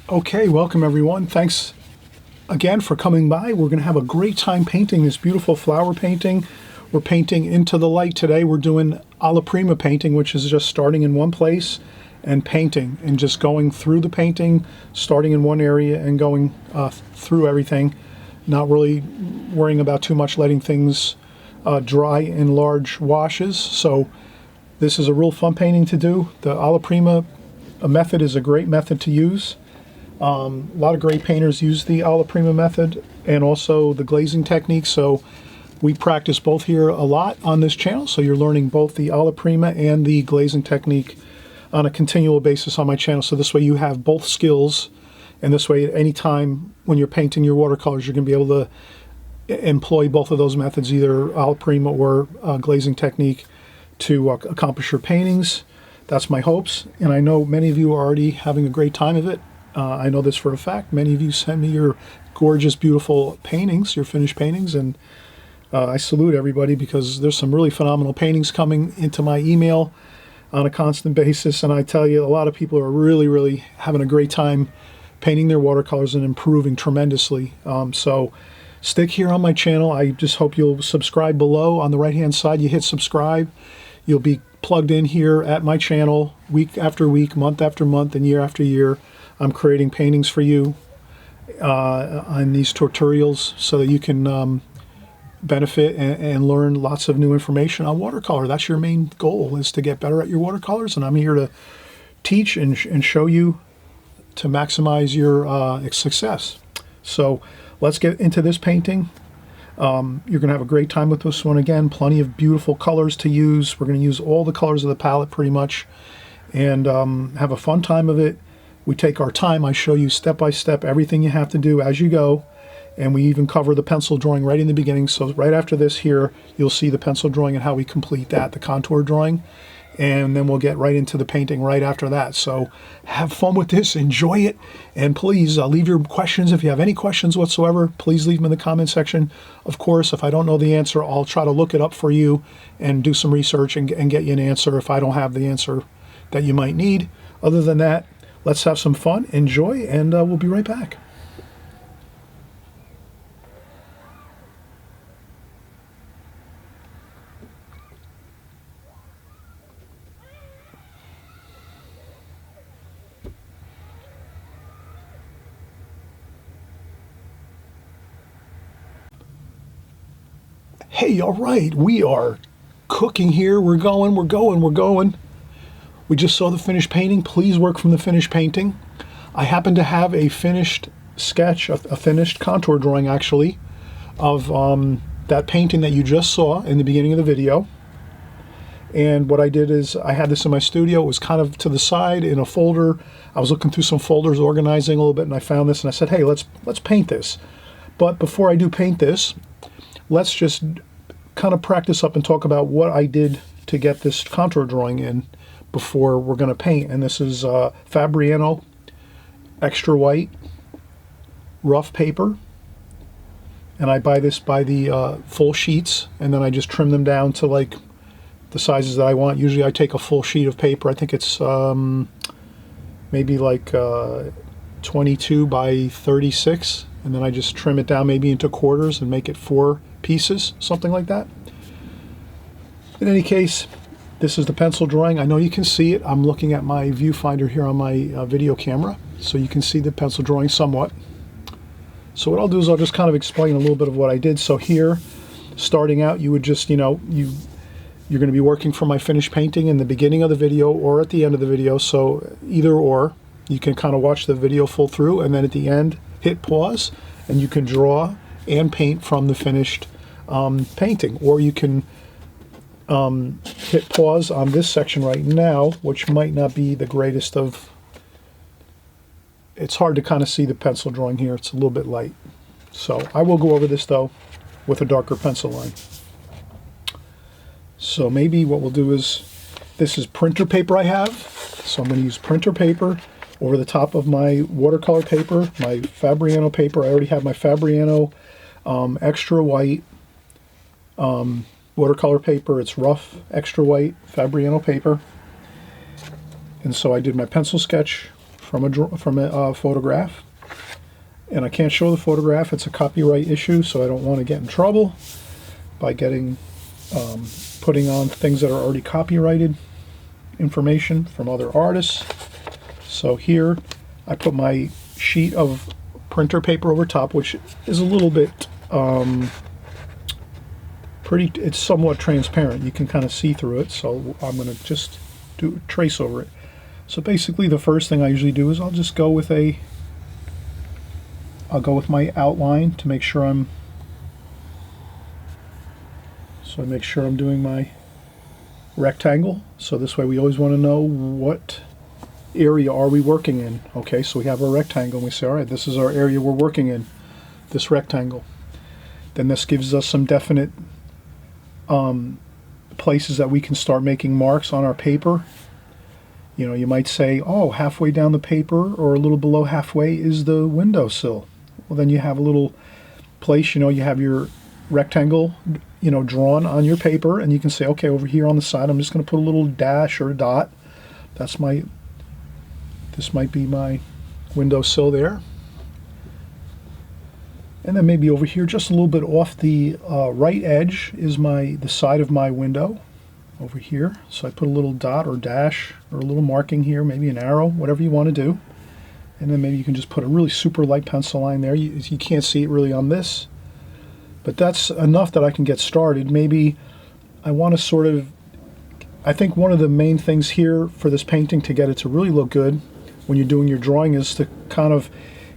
Okay, welcome everyone. Thanks again for coming by. We're going to have a great time painting this beautiful flower painting. We're painting into the light today. We're doing alla prima painting, which is just starting in one place and painting and just going through the painting, starting in one area and going through everything, not really worrying about too much, letting things dry in large washes. So this is a real fun painting to do. The alla prima method is a great method to use. A lot of great painters use the alla prima method and also the glazing technique, so we practice both here a lot on this channel, so you're learning both the alla prima and the glazing technique on a continual basis on my channel, so this way you have both skills, and this way at any time when you're painting your watercolors you're going to be able to employ both of those methods, either alla prima or glazing technique, to accomplish your paintings. That's my hopes, and I know many of you are already having a great time of it. I know this for a fact. Many of you send me your gorgeous, beautiful paintings, your finished paintings, and I salute everybody because there's some really phenomenal paintings coming into my email on a constant basis, and I tell you, a lot of people are really having a great time painting their watercolors and improving tremendously. So stick here on my channel. I just hope you'll subscribe below. On the right-hand side, you hit subscribe. You'll be plugged in here at my channel week after week, month after month, and year after year. I'm creating paintings for you on these tutorials so that you can benefit and learn lots of new information on watercolor. That's your main goal, is to get better at your watercolors, and I'm here to teach and show you to maximize your success. So let's get into this painting. You're going to have a great time with this one. Again, plenty of beautiful colors to use. We're going to use all the colors of the palette pretty much, and have a fun time of it. We take our time. I show you step by step everything you have to do as you go, and we even cover the pencil drawing right in the beginning. So right after this here, you'll see the pencil drawing and how we complete that, the contour drawing, and then we'll get right into the painting right after that. So have fun with this, enjoy it, and please leave your questions. If you have any questions whatsoever, please leave them in the comment section. Of course, if I don't know the answer, I'll try to look it up for you and do some research and get you an answer if I don't have the answer that you might need. Other than that, let's have some fun, enjoy, and we'll be right back. Hey, all right, we are cooking here. We're going. We just saw the finished painting. Please work from the finished painting. I happen to have a finished sketch, a finished contour drawing actually, of that painting that you just saw in the beginning of the video. And what I did is I had this in my studio. It was kind of to the side in a folder. I was looking through some folders, organizing a little bit, and I found this and I said, hey, let's paint this. But before I do paint this, let's just kind of practice up and talk about what I did to get this contour drawing in before we're going to paint. And this is Fabriano extra white rough paper, and I buy this by the full sheets, and then I just trim them down to like the sizes that I want. Usually I take a full sheet of paper. I think it's maybe like 22 by 36, and then I just trim it down maybe into quarters and make it 4 pieces, something like that. In any case, this is the pencil drawing. I know you can see it. I'm looking at my viewfinder here on my video camera, so you can see the pencil drawing somewhat. So what I'll do is I'll just kind of explain a little bit of what I did. So here, starting out, you would just, you're going to be working from my finished painting in the beginning of the video or at the end of the video, so either or. You can kind of watch the video full through, and then at the end, hit pause, and you can draw and paint from the finished painting. Or you can hit pause on this section right now, which might not be the greatest of... It's hard to kind of see the pencil drawing here. It's a little bit light. So I will go over this, though, with a darker pencil line. So maybe what we'll do is, this is printer paper I have. So I'm going to use printer paper over the top of my watercolor paper, my Fabriano paper. I already have my Fabriano extra white watercolor paper. It's rough, extra white Fabriano paper. And so I did my pencil sketch from a photograph. And I can't show the photograph. It's a copyright issue, so I don't want to get in trouble by getting putting on things that are already copyrighted information from other artists. So here I put my sheet of printer paper over top, which is a little bit it's somewhat transparent. You can kind of see through it, so I'm going to just do a trace over it. So basically the first thing I usually do is I'll just go with my outline to make sure I make sure I'm doing my rectangle. So this way we always want to know what area are we working in. Okay, so we have our rectangle and we say, all right, this is our area we're working in, this rectangle. Then this gives us some definite places that we can start making marks on our paper. You know, you might say, oh, halfway down the paper or a little below halfway is the windowsill. Well, then you have a little place, you know, you have your rectangle, you know, drawn on your paper, and you can say, okay, over here on the side, I'm just going to put a little dash or a dot. This might be my windowsill there. And then maybe over here, just a little bit off the right edge, is the side of my window over here. So I put a little dot or dash or a little marking here, maybe an arrow, whatever you want to do. And then maybe you can just put a really super light pencil line there. You can't see it really on this, but that's enough that I can get started. Maybe I want to I think one of the main things here for this painting to get it to really look good when you're doing your drawing is to kind of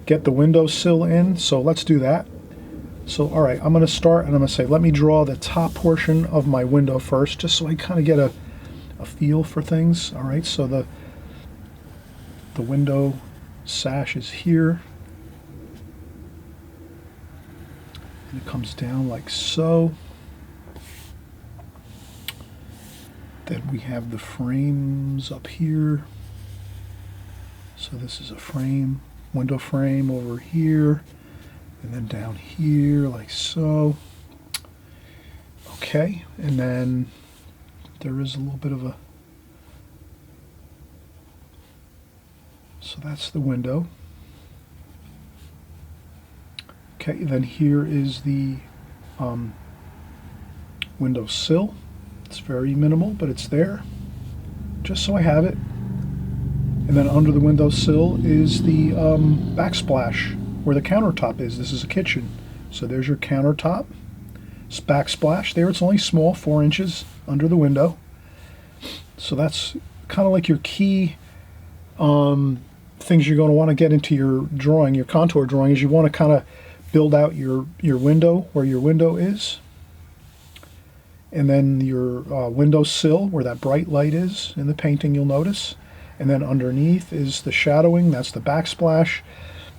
get the windowsill in. So let's do that. So all right, I'm going to start and I'm going to say, let me draw the top portion of my window first, just so I kind of get a feel for things. All right, so the window sash is here, and it comes down like so. Then we have the frames up here. So this is a frame, window frame over here, and then down here like so. Okay, and then there is a little bit of a, so that's the window. Okay, then here is the window sill. It's very minimal, but it's there, just so I have it. And then under the windowsill is the backsplash, where the countertop is. This is a kitchen. So there's your countertop. It's backsplash there. It's only small, 4 inches under the window. So that's kind of like your key things you're going to want to get into your drawing, your contour drawing, is you want to kind of build out your window, where your window is. And then your windowsill, where that bright light is in the painting, you'll notice. And then underneath is the shadowing, that's the backsplash.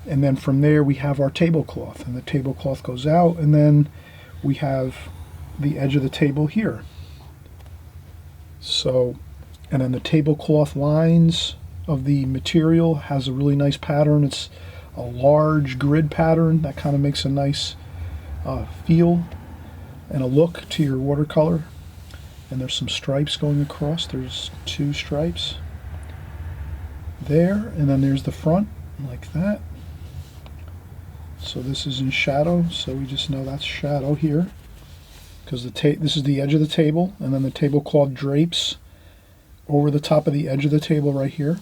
And then from there we have our tablecloth, and the tablecloth goes out, and then we have the edge of the table here. So, and then the tablecloth lines of the material has a really nice pattern. It's a large grid pattern that kind of makes a nice feel and a look to your watercolor. And there's some stripes going across. There's 2 stripes there, and then there's the front like that. So this is in shadow, so we just know that's shadow here, because this is the edge of the table, and then the tablecloth drapes over the top of the edge of the table right here.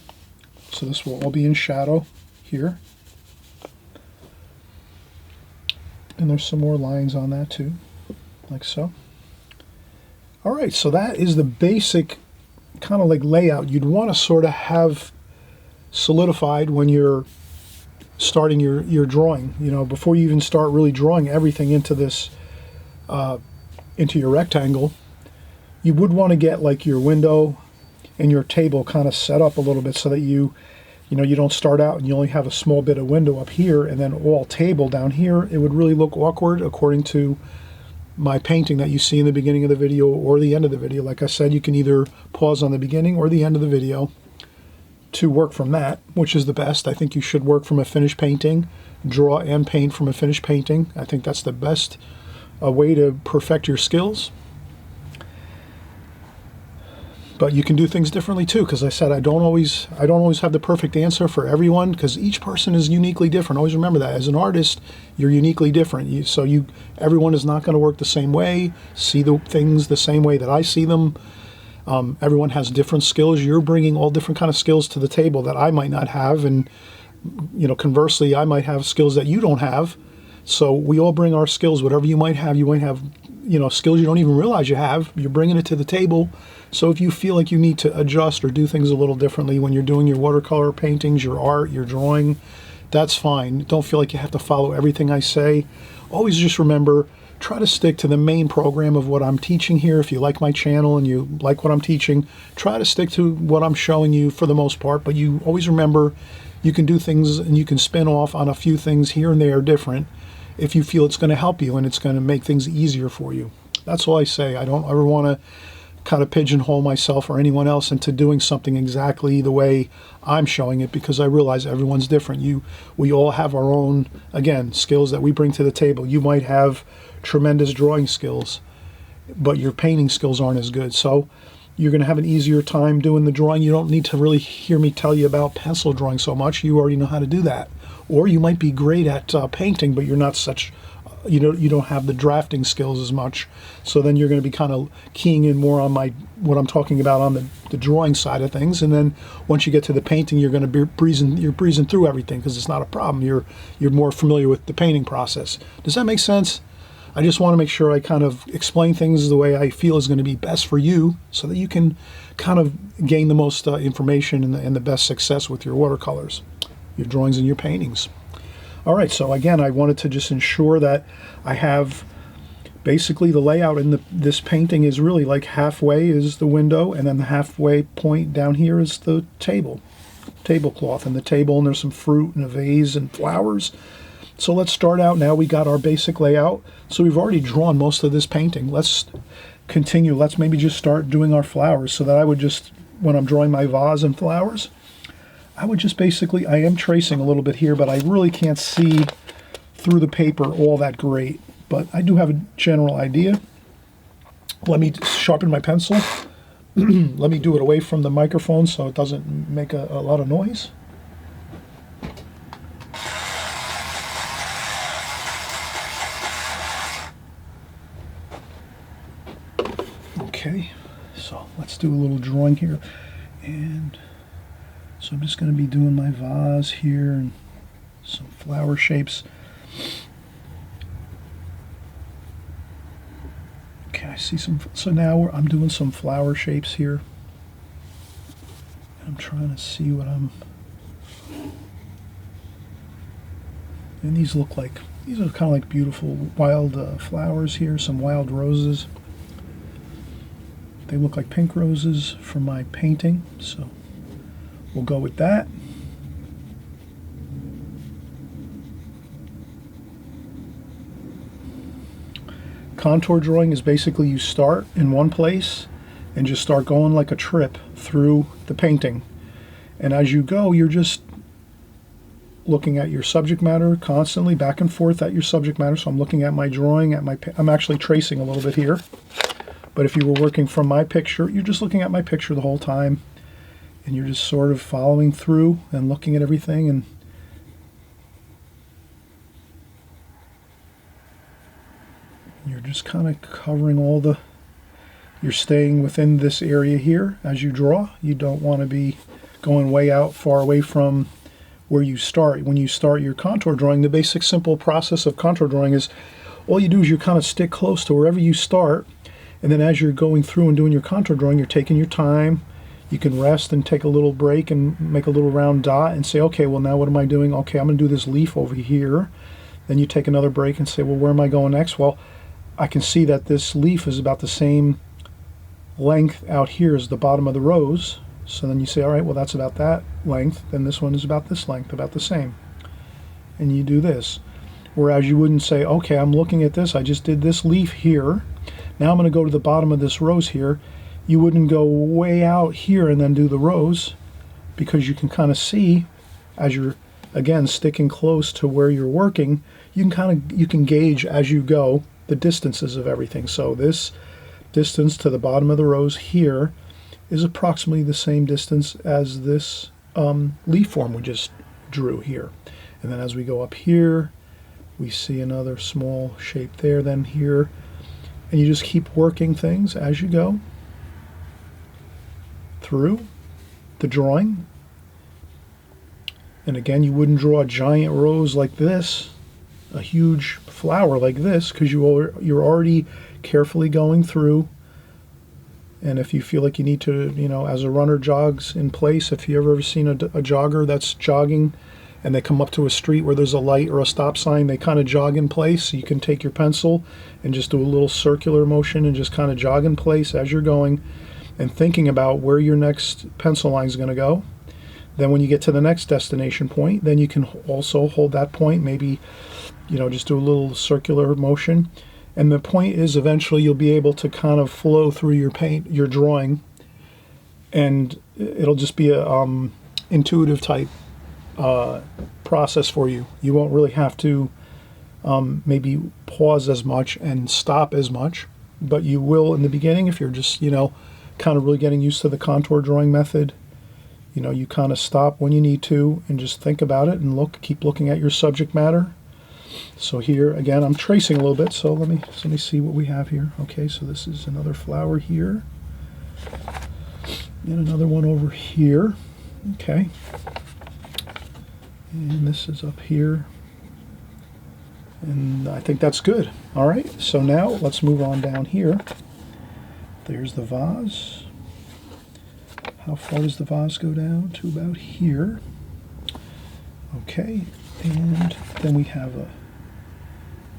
So this will all be in shadow here. And there's some more lines on that too, like so. All right, so that is the basic kind of like layout you'd want to sort of have solidified when you're starting your drawing. You know, before you even start really drawing everything into this into your rectangle, you would want to get like your window and your table kind of set up a little bit, so that you don't start out and you only have a small bit of window up here and then all table down here. It would really look awkward according to my painting that you see in the beginning of the video or the end of the video. Like I said, you can either pause on the beginning or the end of the video to work from that, which is the best. I think you should work from a finished painting, draw and paint from a finished painting. I think that's the best way to perfect your skills. But you can do things differently too, because I said I don't always have the perfect answer for everyone, because each person is uniquely different. Always remember that. As an artist, you're uniquely different. Everyone is not going to work the same way, see the things the same way that I see them. Everyone has different skills. You're bringing all different kind of skills to the table that I might not have, and conversely, I might have skills that you don't have. So we all bring our skills. Whatever you might have, skills you don't even realize you have. You're bringing it to the table. So if you feel like you need to adjust or do things a little differently when you're doing your watercolor paintings, your art, your drawing, that's fine. Don't feel like you have to follow everything I say. Always just remember, try to stick to the main program of what I'm teaching here. If you like my channel and you like what I'm teaching, try to stick to what I'm showing you for the most part. But you always remember, you can do things and you can spin off on a few things here and there different if you feel it's going to help you and it's going to make things easier for you. That's all I say. I don't ever want to kind of pigeonhole myself or anyone else into doing something exactly the way I'm showing it, because I realize everyone's different. We all have our own, again, skills that we bring to the table. You might have tremendous drawing skills, but your painting skills aren't as good. So you're going to have an easier time doing the drawing. You don't need to really hear me tell you about pencil drawing so much. You already know how to do that. Or you might be great at painting, but you're not such, you don't have the drafting skills as much. So then you're going to be kind of keying in more on what I'm talking about on the drawing side of things. And then once you get to the painting, you're going to be breezing through everything, because it's not a problem. You're more familiar with the painting process. Does that make sense? I just want to make sure I kind of explain things the way I feel is going to be best for you, so that you can kind of gain the most information and the best success with your watercolors, your drawings, and your paintings. All right, so again, I wanted to just ensure that I have basically the layout in this painting is really like halfway is the window, and then the halfway point down here is the tablecloth, and the table, and there's some fruit and a vase and flowers. So let's start out now. We got our basic layout. So we've already drawn most of this painting. Let's continue. Let's maybe just start doing our flowers, so that I would just, when I'm drawing my vase and flowers, I would just basically, I am tracing a little bit here, but I really can't see through the paper all that great. But I do have a general idea. Let me sharpen my pencil. Let me do it away from the microphone so it doesn't make a lot of noise. Okay, so let's do a little drawing here. And so I'm just going to be doing my vase here and some flower shapes. Okay, I see some. So now I'm doing some flower shapes here. I'm trying to see what I'm. And these are kind of like beautiful wild flowers here. Some wild roses. They look like pink roses from my painting, so we'll go with that. Contour drawing is basically you start in one place and just start going like a trip through the painting. And as you go, you're just looking at your subject matter constantly, back and forth at your subject matter. So I'm looking at my drawing, I'm actually tracing a little bit here. But if you were working from my picture, you're just looking at my picture the whole time, and you're just sort of following through and looking at everything, and you're just kind of covering you're staying within this area here as you draw. You don't want to be going way out, far away from where you start. When you start your contour drawing, the basic simple process of contour drawing is all you do is you kind of stick close to wherever you start. And then as you're going through and doing your contour drawing, you're taking your time. You can rest and take a little break and make a little round dot and say, okay, well, now what am I doing? Okay, I'm going to do this leaf over here. Then you take another break and say, well, where am I going next? Well, I can see that this leaf is about the same length out here as the bottom of the rose. So then you say, all right, well, that's about that length. Then this one is about this length, about the same. And you do this. Whereas you wouldn't say, okay, I'm looking at this. I just did this leaf here. Now I'm going to go to the bottom of this rose here. You wouldn't go way out here and then do the rose, because you can kind of see as you're, again, sticking close to where you're working, you can gauge as you go the distances of everything. So this distance to the bottom of the rose here is approximately the same distance as this leaf form we just drew here. And then as we go up here, we see another small shape there, then here. And you just keep working things as you go through the drawing. And again, you wouldn't draw a giant rose like this, a huge flower like this, because you're already carefully going through. And if you feel like you need to, you know, as a runner jogs in place, if you ever seen a jogger that's jogging and they come up to a street where there's a light or a stop sign, they kind of jog in place. So you can take your pencil and just do a little circular motion and just kind of jog in place as you're going and thinking about where your next pencil line is going to go. Then when you get to the next destination point, then you can also hold that point, maybe, you know, just do a little circular motion. And the point is eventually you'll be able to kind of flow through your drawing, and it'll just be a intuitive type process for you. You won't really have to maybe pause as much and stop as much, but you will in the beginning if you're just, you know, kind of really getting used to the contour drawing method. You know, you kind of stop when you need to and just think about it and keep looking at your subject matter. So here again, I'm tracing a little bit. So let me see what we have here. Okay, so this is another flower here, and another one over here. Okay, and this is up here, and I think that's good. All right, so now let's move on down here. There's the vase. How far does the vase go down? To about here. Okay, and then we have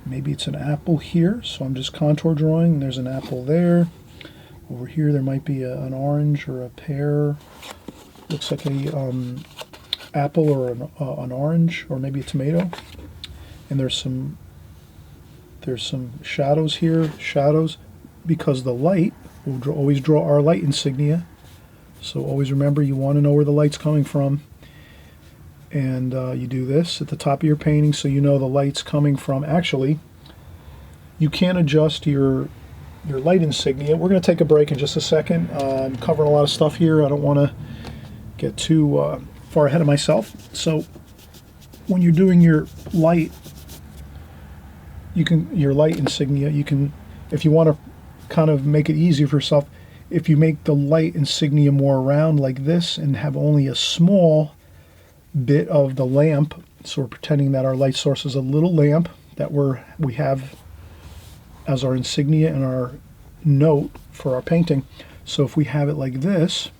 maybe it's an apple here, so I'm just contour drawing. There's an apple there. Over here there might be an orange or a pear. Looks like a apple or an orange, or maybe a tomato. And there's some shadows here, because the light, we'll always draw our light insignia. So always remember, you want to know where the light's coming from. And you do this at the top of your painting so you know the light's coming from. Actually, you can adjust your light insignia. We're going to take a break in just a second. I'm covering a lot of stuff here. I don't want to get too far ahead of myself. So when you're doing your light, your light insignia, you can, if you want to kind of make it easier for yourself, if you make the light insignia more round like this and have only a small bit of the lamp, so we're pretending that our light source is a little lamp that we have as our insignia and our note for our painting. So if we have it like this,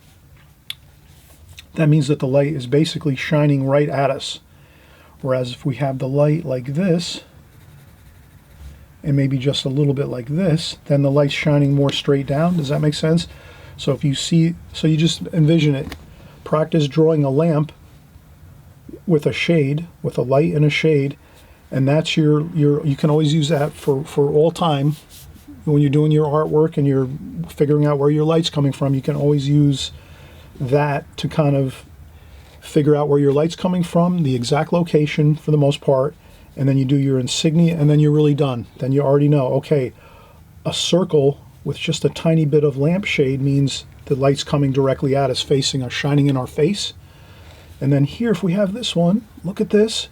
that means that the light is basically shining right at us. Whereas if we have the light like this, and maybe just a little bit like this, then the light's shining more straight down. Does that make sense? So if you see, so you just envision it. Practice drawing a lamp with a shade, with a light and a shade, and that's you can always use that for all time. When you're doing your artwork and you're figuring out where your light's coming from, you can always use that to kind of figure out where your light's coming from, the exact location for the most part, and then you do your insignia, and then you're really done. Then you already know, okay, a circle with just a tiny bit of lampshade means the light's coming directly at us, facing us, shining in our face. And then here, if we have this one, look at this.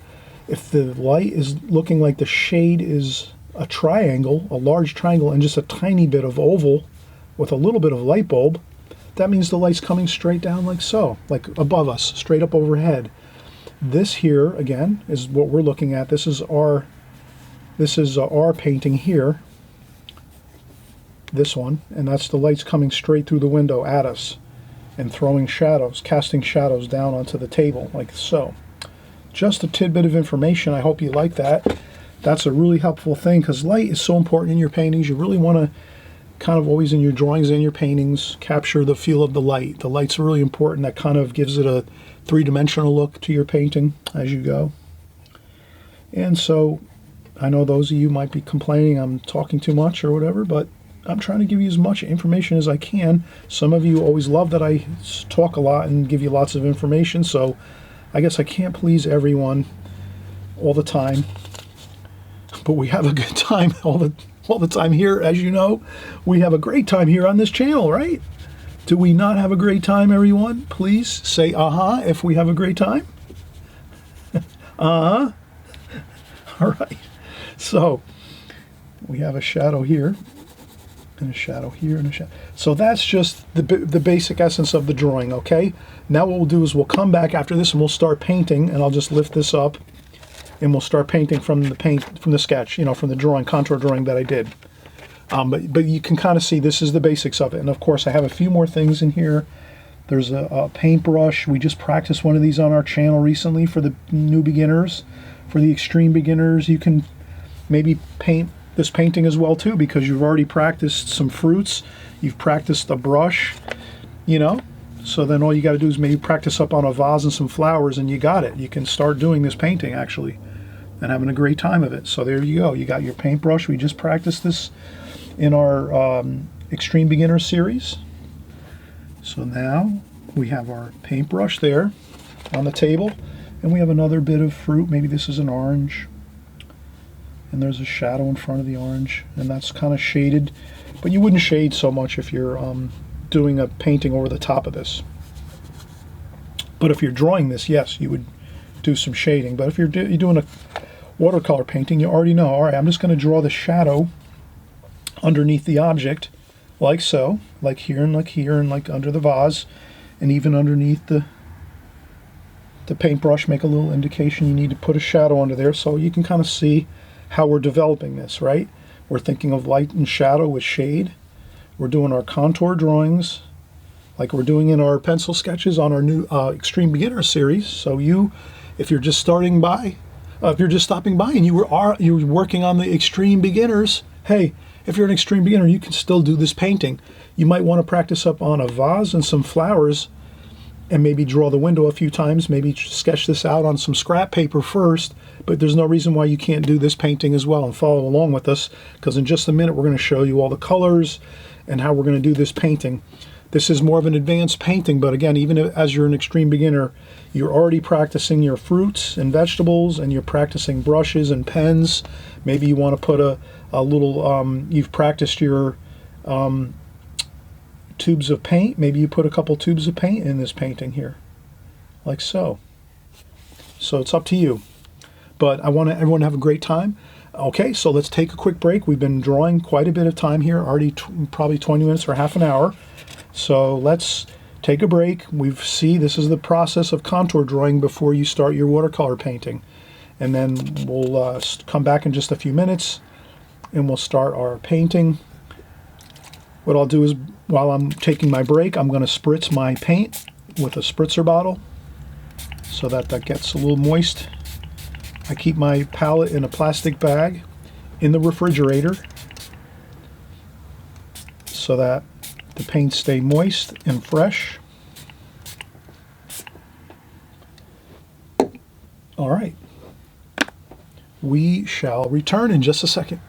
If the light is looking like the shade is a triangle, a large triangle, and just a tiny bit of oval with a little bit of light bulb, that means the light's coming straight down like so, like above us, straight up overhead. This here, again, is what we're looking at. This is our painting here, this one, and that's the light's coming straight through the window at us and throwing shadows, casting shadows down onto the table, like so. Just a tidbit of information. I hope you like that. That's a really helpful thing, because light is so important in your paintings. You really want to kind of always, in your drawings and your paintings, capture the feel of the light. The light's really important. That kind of gives it a three-dimensional look to your painting as you go. And so I know those of you might be complaining I'm talking too much or whatever, but I'm trying to give you as much information as I can. Some of you always love that I talk a lot and give you lots of information, so I guess I can't please everyone all the time. But we have a good time all the time here, as you know. We have a great time here on this channel, right? Do we not have a great time, everyone? Please say uh-huh if we have a great time. Uh-huh. All right. So we have a shadow here, and a shadow here, and a shadow. So that's just the basic essence of the drawing, okay? Now what we'll do is we'll come back after this and we'll start painting, and I'll just lift this up, and we'll start painting from the sketch, you know, from the drawing, contour drawing that I did. But you can kind of see this is the basics of it. And of course I have a few more things in here. There's a paintbrush. We just practiced one of these on our channel recently for the new beginners. For the extreme beginners, you can maybe paint this painting as well too, because you've already practiced some fruits. You've practiced a brush, you know. So then all you got to do is maybe practice up on a vase and some flowers, and you got it. You can start doing this painting actually and having a great time of it. So there you go. You got your paintbrush. We just practiced this in our Extreme Beginner series. So now we have our paintbrush there on the table, and we have another bit of fruit. Maybe this is an orange, and there's a shadow in front of the orange, and that's kind of shaded, but you wouldn't shade so much if you're doing a painting over the top of this. But if you're drawing this, yes, you would do some shading. But if you're doing a watercolor painting, you already know, all right, I'm just going to draw the shadow underneath the object, like so, like here, and like under the vase, and even underneath the paintbrush. Make a little indication you need to put a shadow under there, so you can kind of see how we're developing this, right? We're thinking of light and shadow with shade. We're doing our contour drawings like we're doing in our pencil sketches on our new Extreme Beginner series. So if you're just stopping by and you're working on the Extreme Beginners, hey, if you're an extreme beginner, you can still do this painting. You might want to practice up on a vase and some flowers, and maybe draw the window a few times, maybe sketch this out on some scrap paper first, but there's no reason why you can't do this painting as well and follow along with us, because in just a minute we're going to show you all the colors and how we're going to do this painting. This is more of an advanced painting, but again, even as you're an extreme beginner, you're already practicing your fruits and vegetables, and you're practicing brushes and pens. Maybe you want to put a little, you've practiced your tubes of paint. Maybe you put a couple tubes of paint in this painting here, like so. So it's up to you. But I want everyone to have a great time. Okay, so let's take a quick break. We've been drawing quite a bit of time here, already probably 20 minutes or half an hour. So let's take a break. This is the process of contour drawing before you start your watercolor painting. And then we'll come back in just a few minutes and we'll start our painting. What I'll do is, while I'm taking my break, I'm going to spritz my paint with a spritzer bottle so that gets a little moist. I keep my palette in a plastic bag in the refrigerator so that the paints stay moist and fresh. All right. We shall return in just a second.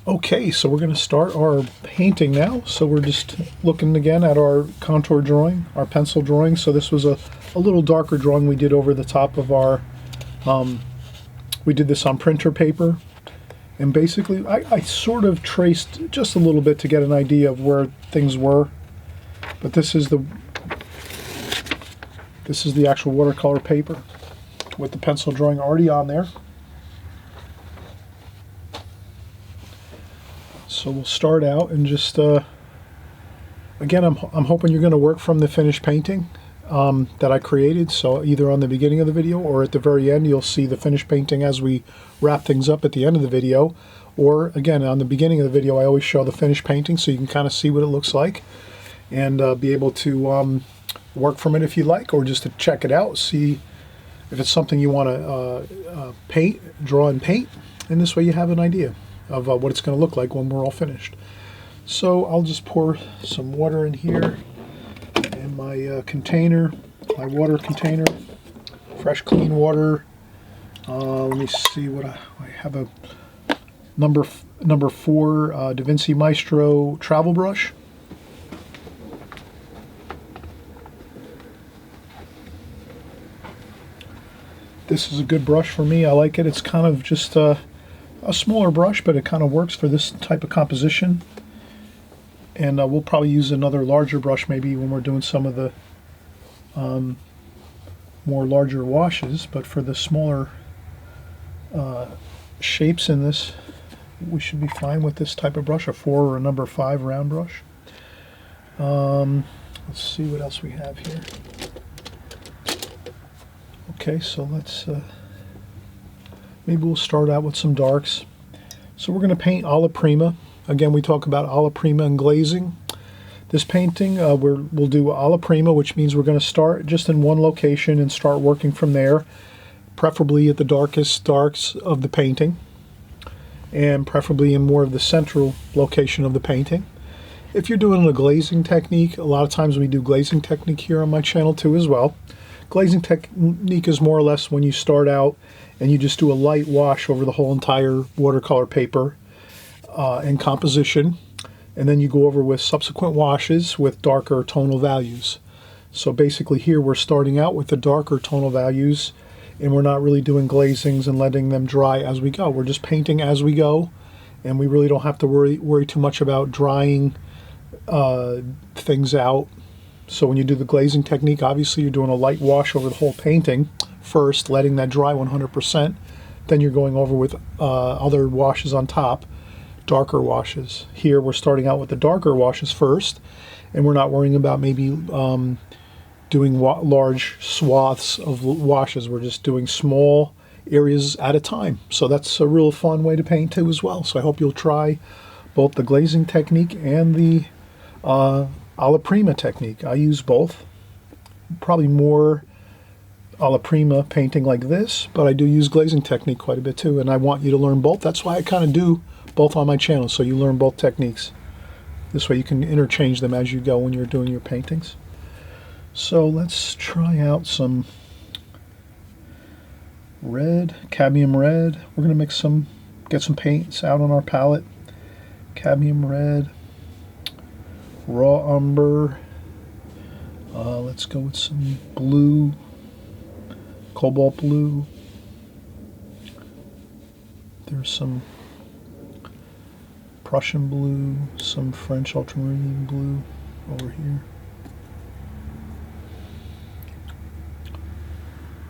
Okay, so we're going to start our painting now. So we're just looking again at our contour drawing, our pencil drawing. So this was a little darker drawing we did over the top of our, we did this on printer paper. And basically, I sort of traced just a little bit to get an idea of where things were. But this is the actual watercolor paper with the pencil drawing already on there. So we'll start out and just, again, I'm hoping you're going to work from the finished painting that I created. So either on the beginning of the video or at the very end, you'll see the finished painting as we wrap things up at the end of the video. Or again, on the beginning of the video, I always show the finished painting so you can kind of see what it looks like and be able to work from it if you like, or just to check it out, see if it's something you want to draw and paint. And this way you have an idea of what it's going to look like when we're all finished. So I'll just pour some water in here in my container, my water container, fresh clean water. Let me see what I have, a number 4 Da Vinci Maestro travel brush. This is a good brush for me. I like it. It's kind of just a smaller brush, but it kind of works for this type of composition. And we'll probably use another larger brush maybe when we're doing some of the more larger washes, but for the smaller shapes in this, we should be fine with this type of brush, a 4 or a number 5 round brush. Let's see what else we have here. Okay, so let's maybe we'll start out with some darks. So we're going to paint alla prima. Again, we talk about alla prima and glazing. This painting, we'll do alla prima, which means we're going to start just in one location and start working from there, preferably at the darkest darks of the painting, and preferably in more of the central location of the painting. If you're doing a glazing technique, a lot of times we do glazing technique here on my channel too as well. Glazing technique is more or less when you start out and you just do a light wash over the whole entire watercolor paper in composition, and then you go over with subsequent washes with darker tonal values. So basically here we're starting out with the darker tonal values, and we're not really doing glazings and letting them dry as we go. We're just painting as we go, and we really don't have to worry too much about drying things out. So when you do the glazing technique, obviously you're doing a light wash over the whole painting first, letting that dry 100%. Then you're going over with other washes on top, darker washes. Here we're starting out with the darker washes first, and we're not worrying about maybe doing large swaths of washes. We're just doing small areas at a time. So that's a real fun way to paint too as well. So I hope you'll try both the glazing technique and the alla prima technique. I use both. Probably more alla prima painting like this, but I do use glazing technique quite a bit too, and I want you to learn both. That's why I kind of do both on my channel, so you learn both techniques. This way you can interchange them as you go when you're doing your paintings. So let's try out some red, cadmium red. We're going to mix some, get some paints out on our palette. Cadmium red, raw umber. Let's go with some blue, cobalt blue. There's some Prussian blue, some French ultramarine blue over here.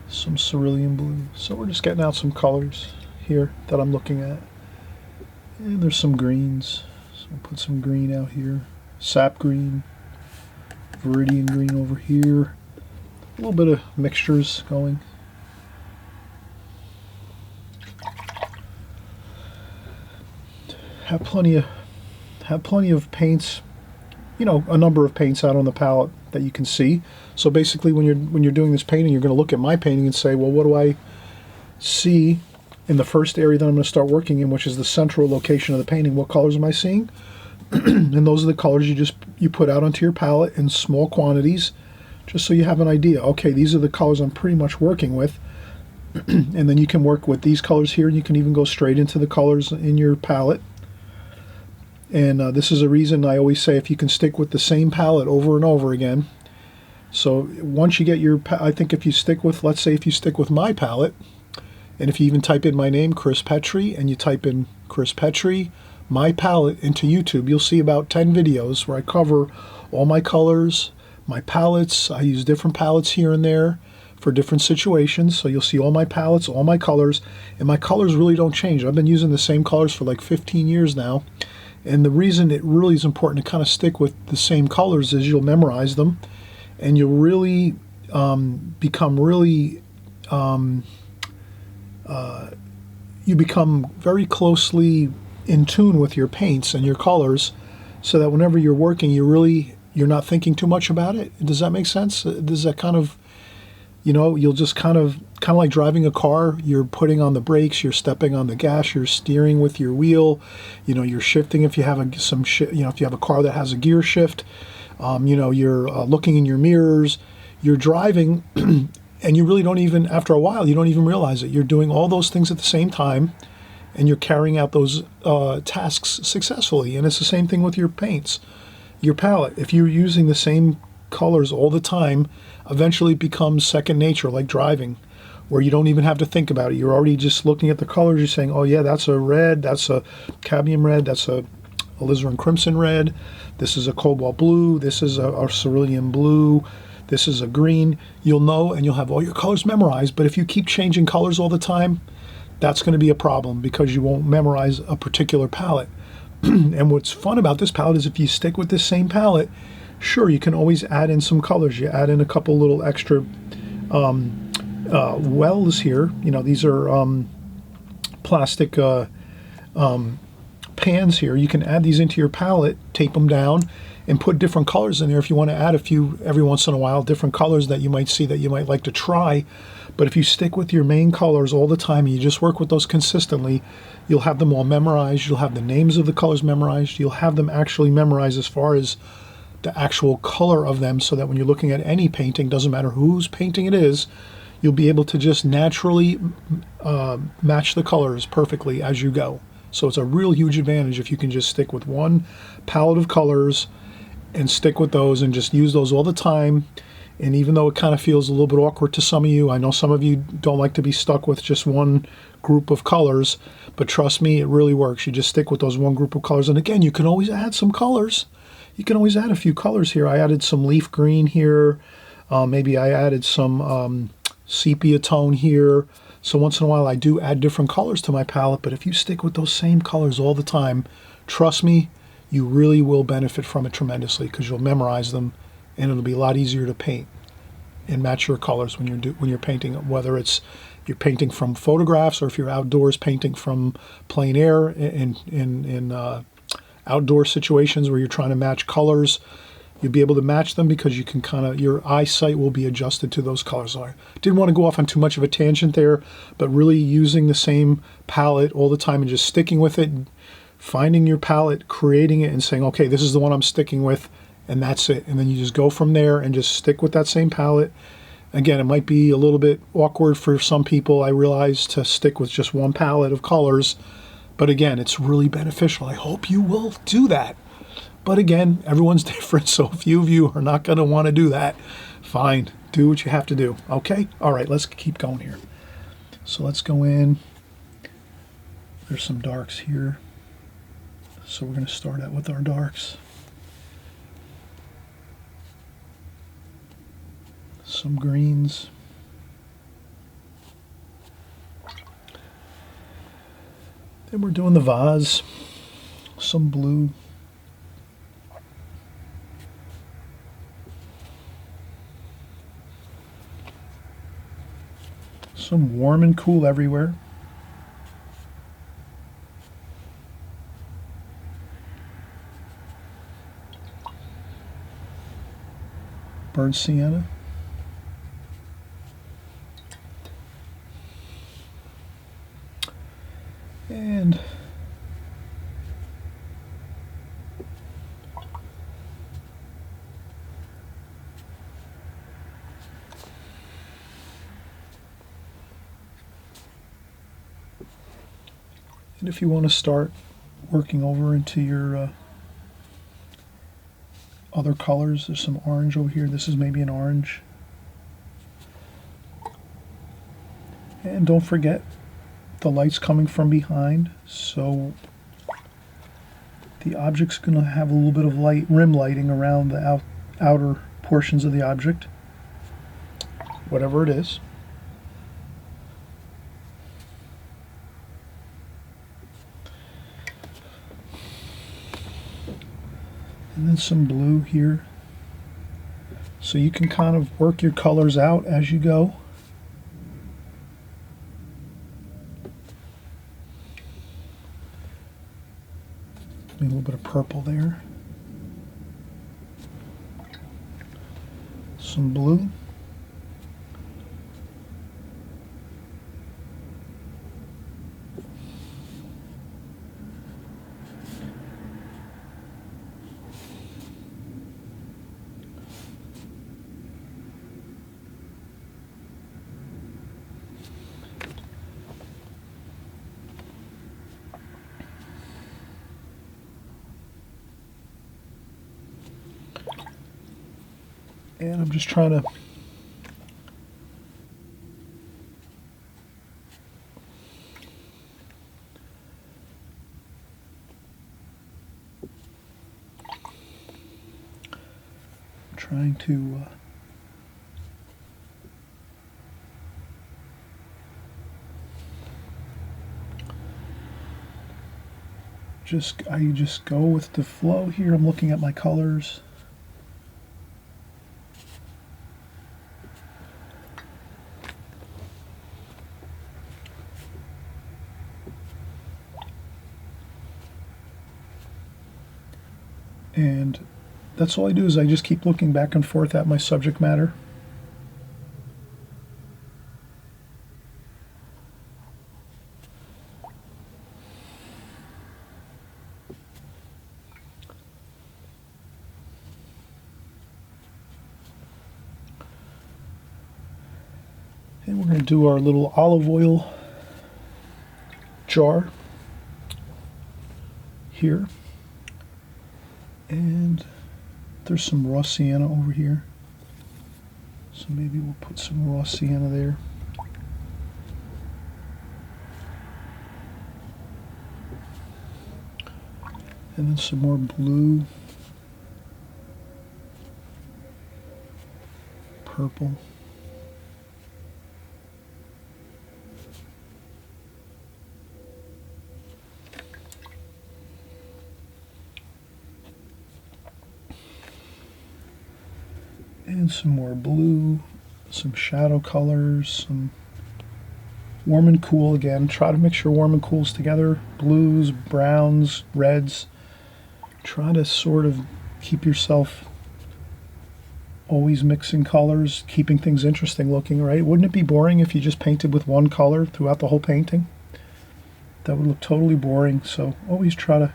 Some cerulean blue. So we're just getting out some colors here that I'm looking at. And there's some greens. So I'll put some green out here. Sap green, viridian green over here. A little bit of mixtures going. Have plenty of paints, you know, a number of paints out on the palette that you can see. So basically when you're doing this painting, you're going to look at my painting and say, well, what do I see in the first area that I'm going to start working in, which is the central location of the painting? What colors am I seeing? And those are the colors you put out onto your palette in small quantities, just so you have an idea. Okay, these are the colors I'm pretty much working with. And then you can work with these colors here, and you can even go straight into the colors in your palette. And this is a reason I always say if you can stick with the same palette over and over again. So once you get your, I think if you stick with, let's say if you stick with my palette, and if you even type in my name, Chris Petri, and you type in Chris Petri, my palette into YouTube, you'll see about 10 videos where I cover all my colors, my palettes. I use different palettes here and there for different situations. So you'll see all my palettes, all my colors, and my colors really don't change. I've been using the same colors for like 15 years now. And the reason it really is important to kind of stick with the same colors is you'll memorize them, and you'll really become you become very closely in tune with your paints and your colors, so that whenever you're working, you're not thinking too much about it. Does that make sense? Does that kind of, you know, you'll just kind of like driving a car. You're putting on the brakes, you're stepping on the gas, you're steering with your wheel, you know, you're shifting if you have if you have a car that has a gear shift, you know, you're looking in your mirrors, you're driving, and you really don't even, after a while, you don't even realize it. You're doing all those things at the same time, and you're carrying out those tasks successfully. And it's the same thing with your paints, your palette. If you're using the same colors all the time, eventually it becomes second nature, like driving. where you don't even have to think about it. You're already just looking at the colors. You're saying, oh yeah, that's a red, that's a cadmium red, that's a alizarin crimson red, this is a cobalt blue, this is a cerulean blue, this is a green. You'll know, and you'll have all your colors memorized. But if you keep changing colors all the time, that's going to be a problem because you won't memorize a particular palette. And what's fun about this palette is if you stick with this same palette, sure, you can always add in some colors. You add in a couple little extra wells here. You know, these are plastic pans here. You can add these into your palette, tape them down, and put different colors in there if you want to add a few every once in a while, different colors that you might see that you might like to try. But if you stick with your main colors all the time and you just work with those consistently, you'll have them all memorized. You'll have the names of the colors memorized. You'll have them actually memorized as far as the actual color of them, so that when you're looking at any painting, doesn't matter whose painting it is, you'll be able to just naturally match the colors perfectly as you go. So it's a real huge advantage if you can just stick with one palette of colors and stick with those and just use those all the time. And even though it kind of feels a little bit awkward to some of you, I know some of you don't like to be stuck with just one group of colors, but trust me, it really works. You just stick with those one group of colors. And again, you can always add some colors. You can always add a few colors here. I added some leaf green here. Maybe I added some sepia tone here. So once in a while I do add different colors to my palette, but if you stick with those same colors all the time, trust me, you really will benefit from it tremendously because you'll memorize them, and it'll be a lot easier to paint and match your colors when you're painting, whether it's you're painting from photographs or if you're outdoors painting from plein air in outdoor situations where you're trying to match colors. You'll be able to match them because you can your eyesight will be adjusted to those colors. So I didn't want to go off on too much of a tangent there, but really using the same palette all the time and just sticking with it, finding your palette, creating it, and saying, okay, this is the one I'm sticking with, and that's it. And then you just go from there and just stick with that same palette. Again, it might be a little bit awkward for some people, I realize, to stick with just one palette of colors. But again, it's really beneficial. I hope you will do that. But again, everyone's different, so a few of you are not going to want to do that. Fine, do what you have to do, okay? All right, let's keep going here. So let's go in. There's some darks here. So we're going to start out with our darks. Some greens. Then we're doing the vase. Some blue. Some warm and cool everywhere. Burnt sienna. And if you want to start working over into your other colors, there's some orange over here. This is maybe an orange. And don't forget, the light's coming from behind, so the object's going to have a little bit of light, rim lighting around the outer portions of the object, whatever it is. And then some blue here. So you can kind of work your colors out as you go. A little bit of purple there. Some blue. And I'm just trying to trying to I just go with the flow here. I'm looking at my colors. And that's all I do is I just keep looking back and forth at my subject matter. And we're going to do our little olive oil jar here. And there's some raw sienna over here. So maybe we'll put some raw sienna there. And then some more blue, purple. And some more blue, some shadow colors, some warm and cool again. Try to mix your warm and cools together. Blues, browns, reds. Try to sort of keep yourself always mixing colors, keeping things interesting looking, right? Wouldn't it be boring if you just painted with one color throughout the whole painting? That would look totally boring, so always try to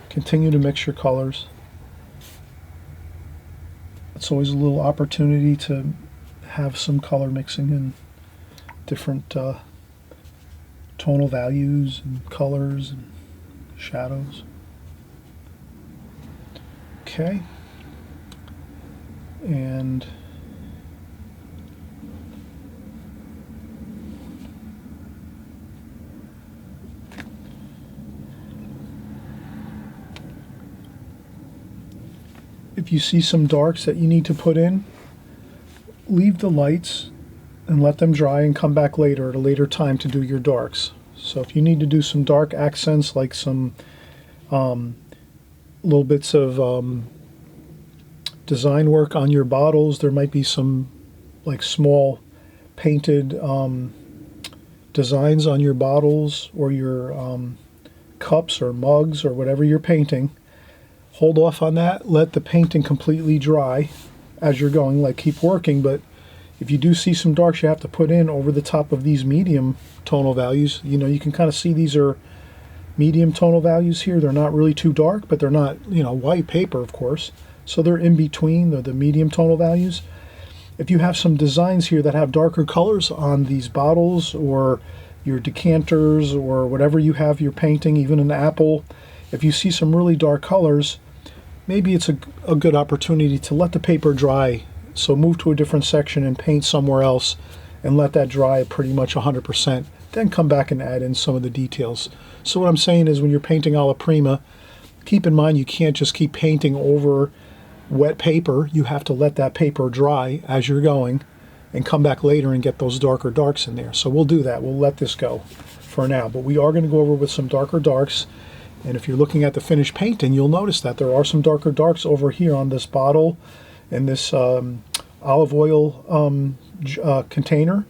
continue to mix your colors. It's always a little opportunity to have some color mixing and different tonal values and colors and shadows. Okay. And if you see some darks that you need to put in, leave the lights and let them dry and come back later at a later time to do your darks. So if you need to do some dark accents, like some little bits of design work on your bottles, there might be some like small painted designs on your bottles or your cups or mugs or whatever you're painting. Hold off on that, let the painting completely dry as you're going, like keep working, but if you do see some darks you have to put in over the top of these medium tonal values, you know, you can kind of see these are medium tonal values here. They're not really too dark, but they're not, you know, white paper, of course. So they're in between, they're the medium tonal values. If you have some designs here that have darker colors on these bottles or your decanters or whatever you have you're painting, even an apple, if you see some really dark colors, maybe it's a good opportunity to let the paper dry. So move to a different section and paint somewhere else and let that dry pretty much 100%. Then come back and add in some of the details. So what I'm saying is when you're painting alla prima, keep in mind you can't just keep painting over wet paper. You have to let that paper dry as you're going and come back later and get those darker darks in there. So we'll do that. We'll let this go for now. But we are going to go over with some darker darks. And if you're looking at the finished painting, you'll notice that there are some darker darks over here on this bottle and this olive oil container,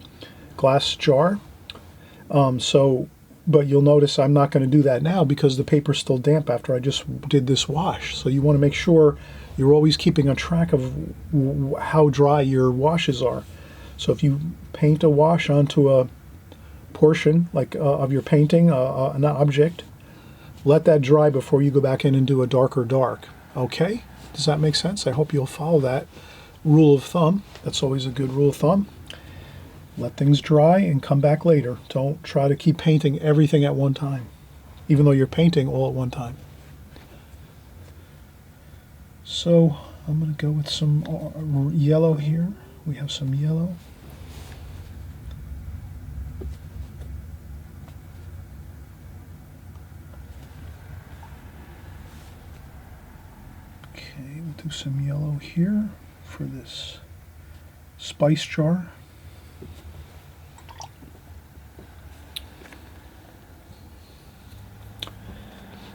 glass jar. But you'll notice I'm not going to do that now because the paper's still damp after I just did this wash. So you want to make sure you're always keeping a track of how dry your washes are. So if you paint a wash onto a portion like of your painting, an object, let that dry before you go back in and do a darker dark. Okay? Does that make sense? I hope you'll follow that rule of thumb. That's always a good rule of thumb. Let things dry and come back later. Don't try to keep painting everything at one time, even though you're painting all at one time. So I'm going to go with some yellow here. We have some yellow. Okay, we'll do some yellow here for this spice jar.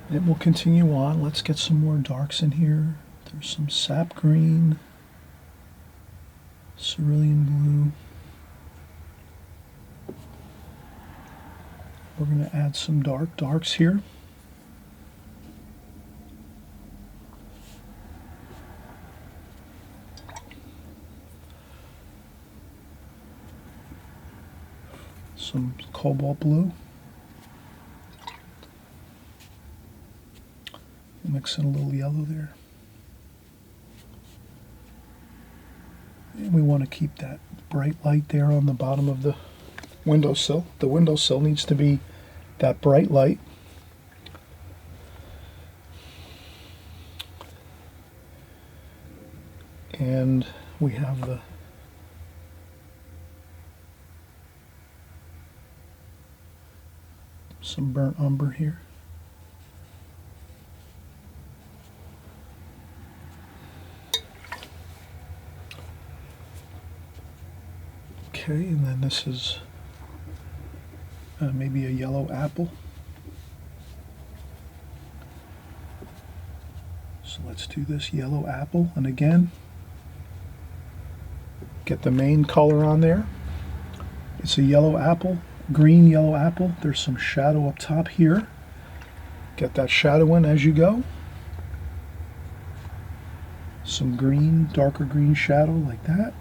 It will continue on. Let's get some more darks in here. There's some sap green, cerulean blue. We're going to add some darks here. Some cobalt blue. Mix in a little yellow there. And we want to keep that bright light there on the bottom of the windowsill. The windowsill needs to be that bright light. And we have some burnt umber here. Okay, and then this is maybe a yellow apple. So let's do this yellow apple, and again, get the main color on there. It's a yellow apple, green yellow apple. There's some shadow up top here. Get that shadow in as you go. Some green, darker green shadow like that.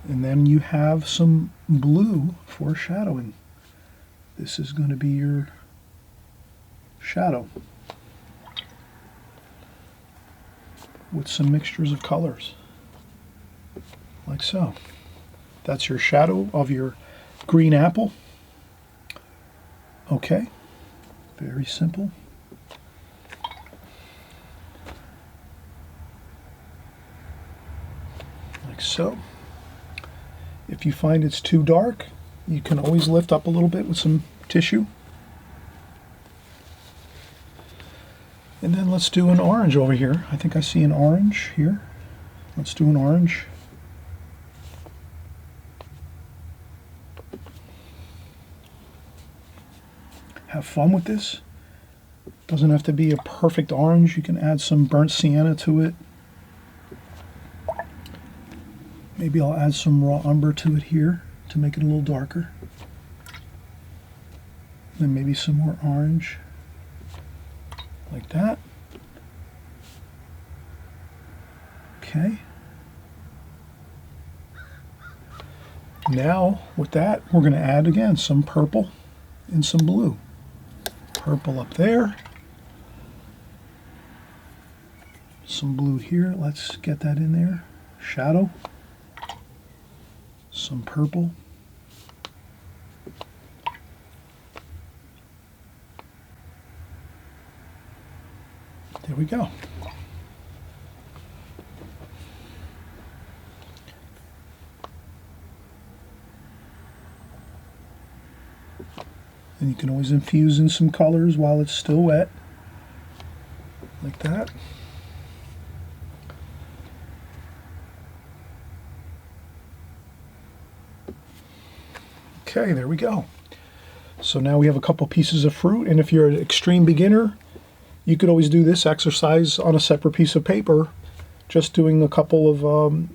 And then you have some blue for shadowing. This is going to be your shadow with some mixtures of colors, like so. That's your shadow of your green apple. Okay, very simple. Like so. If you find it's too dark, you can always lift up a little bit with some tissue. And then let's do an orange over here. I think I see an orange here. Let's do an orange. Have fun with this. Doesn't have to be a perfect orange. You can add some burnt sienna to it. Maybe I'll add some raw umber to it here to make it a little darker. Then maybe some more orange, like that. Okay. Now, with that, we're going to add again some purple and some blue. Purple up there. Some blue here. Let's get that in there. Shadow. Some purple. There we go. And you can always infuse in some colors while it's still wet, like that. Okay, there we go. So now we have a couple pieces of fruit, and if you're an extreme beginner, you could always do this exercise on a separate piece of paper, just doing a couple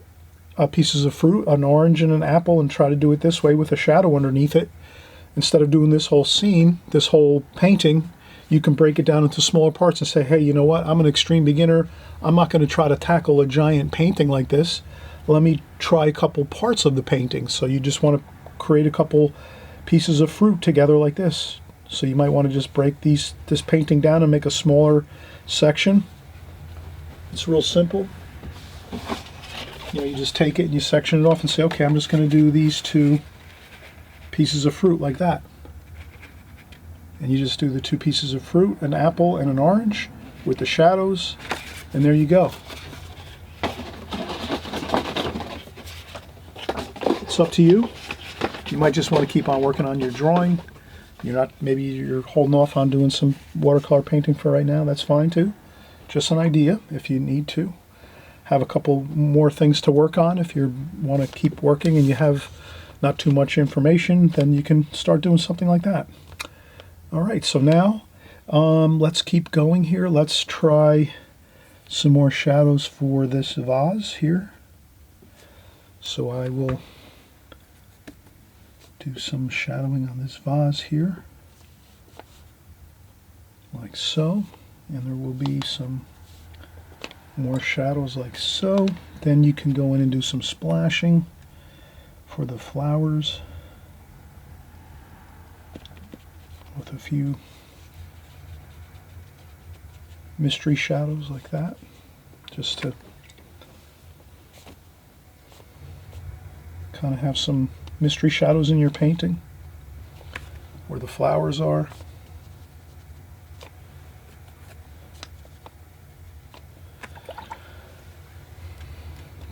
of pieces of fruit, an orange and an apple, and try to do it this way with a shadow underneath it. Instead of doing this whole scene, this whole painting, you can break it down into smaller parts and say, hey, you know what, I'm an extreme beginner. I'm not going to try to tackle a giant painting like this. Let me try a couple parts of the painting. So you just want to create a couple pieces of fruit together like this. So you might want to just break this painting down and make a smaller section. It's real simple. You know, you just take it and you section it off and say, okay, I'm just going to do these two pieces of fruit like that. And you just do the two pieces of fruit, an apple and an orange with the shadows, and there you go. It's up to you. You might just want to keep on working on your drawing. Maybe you're holding off on doing some watercolor painting for right now. That's fine too. Just an idea if you need to. have a couple more things to work on. If you want to keep working and you have not too much information, then you can start doing something like that. All right, so now let's keep going here. Let's try some more shadows for this vase here. So I will do some shadowing on this vase here, like so, and there will be some more shadows like so. Then you can go in and do some splashing for the flowers with a few mystery shadows like that, just to kind of have some mystery shadows in your painting where the flowers are.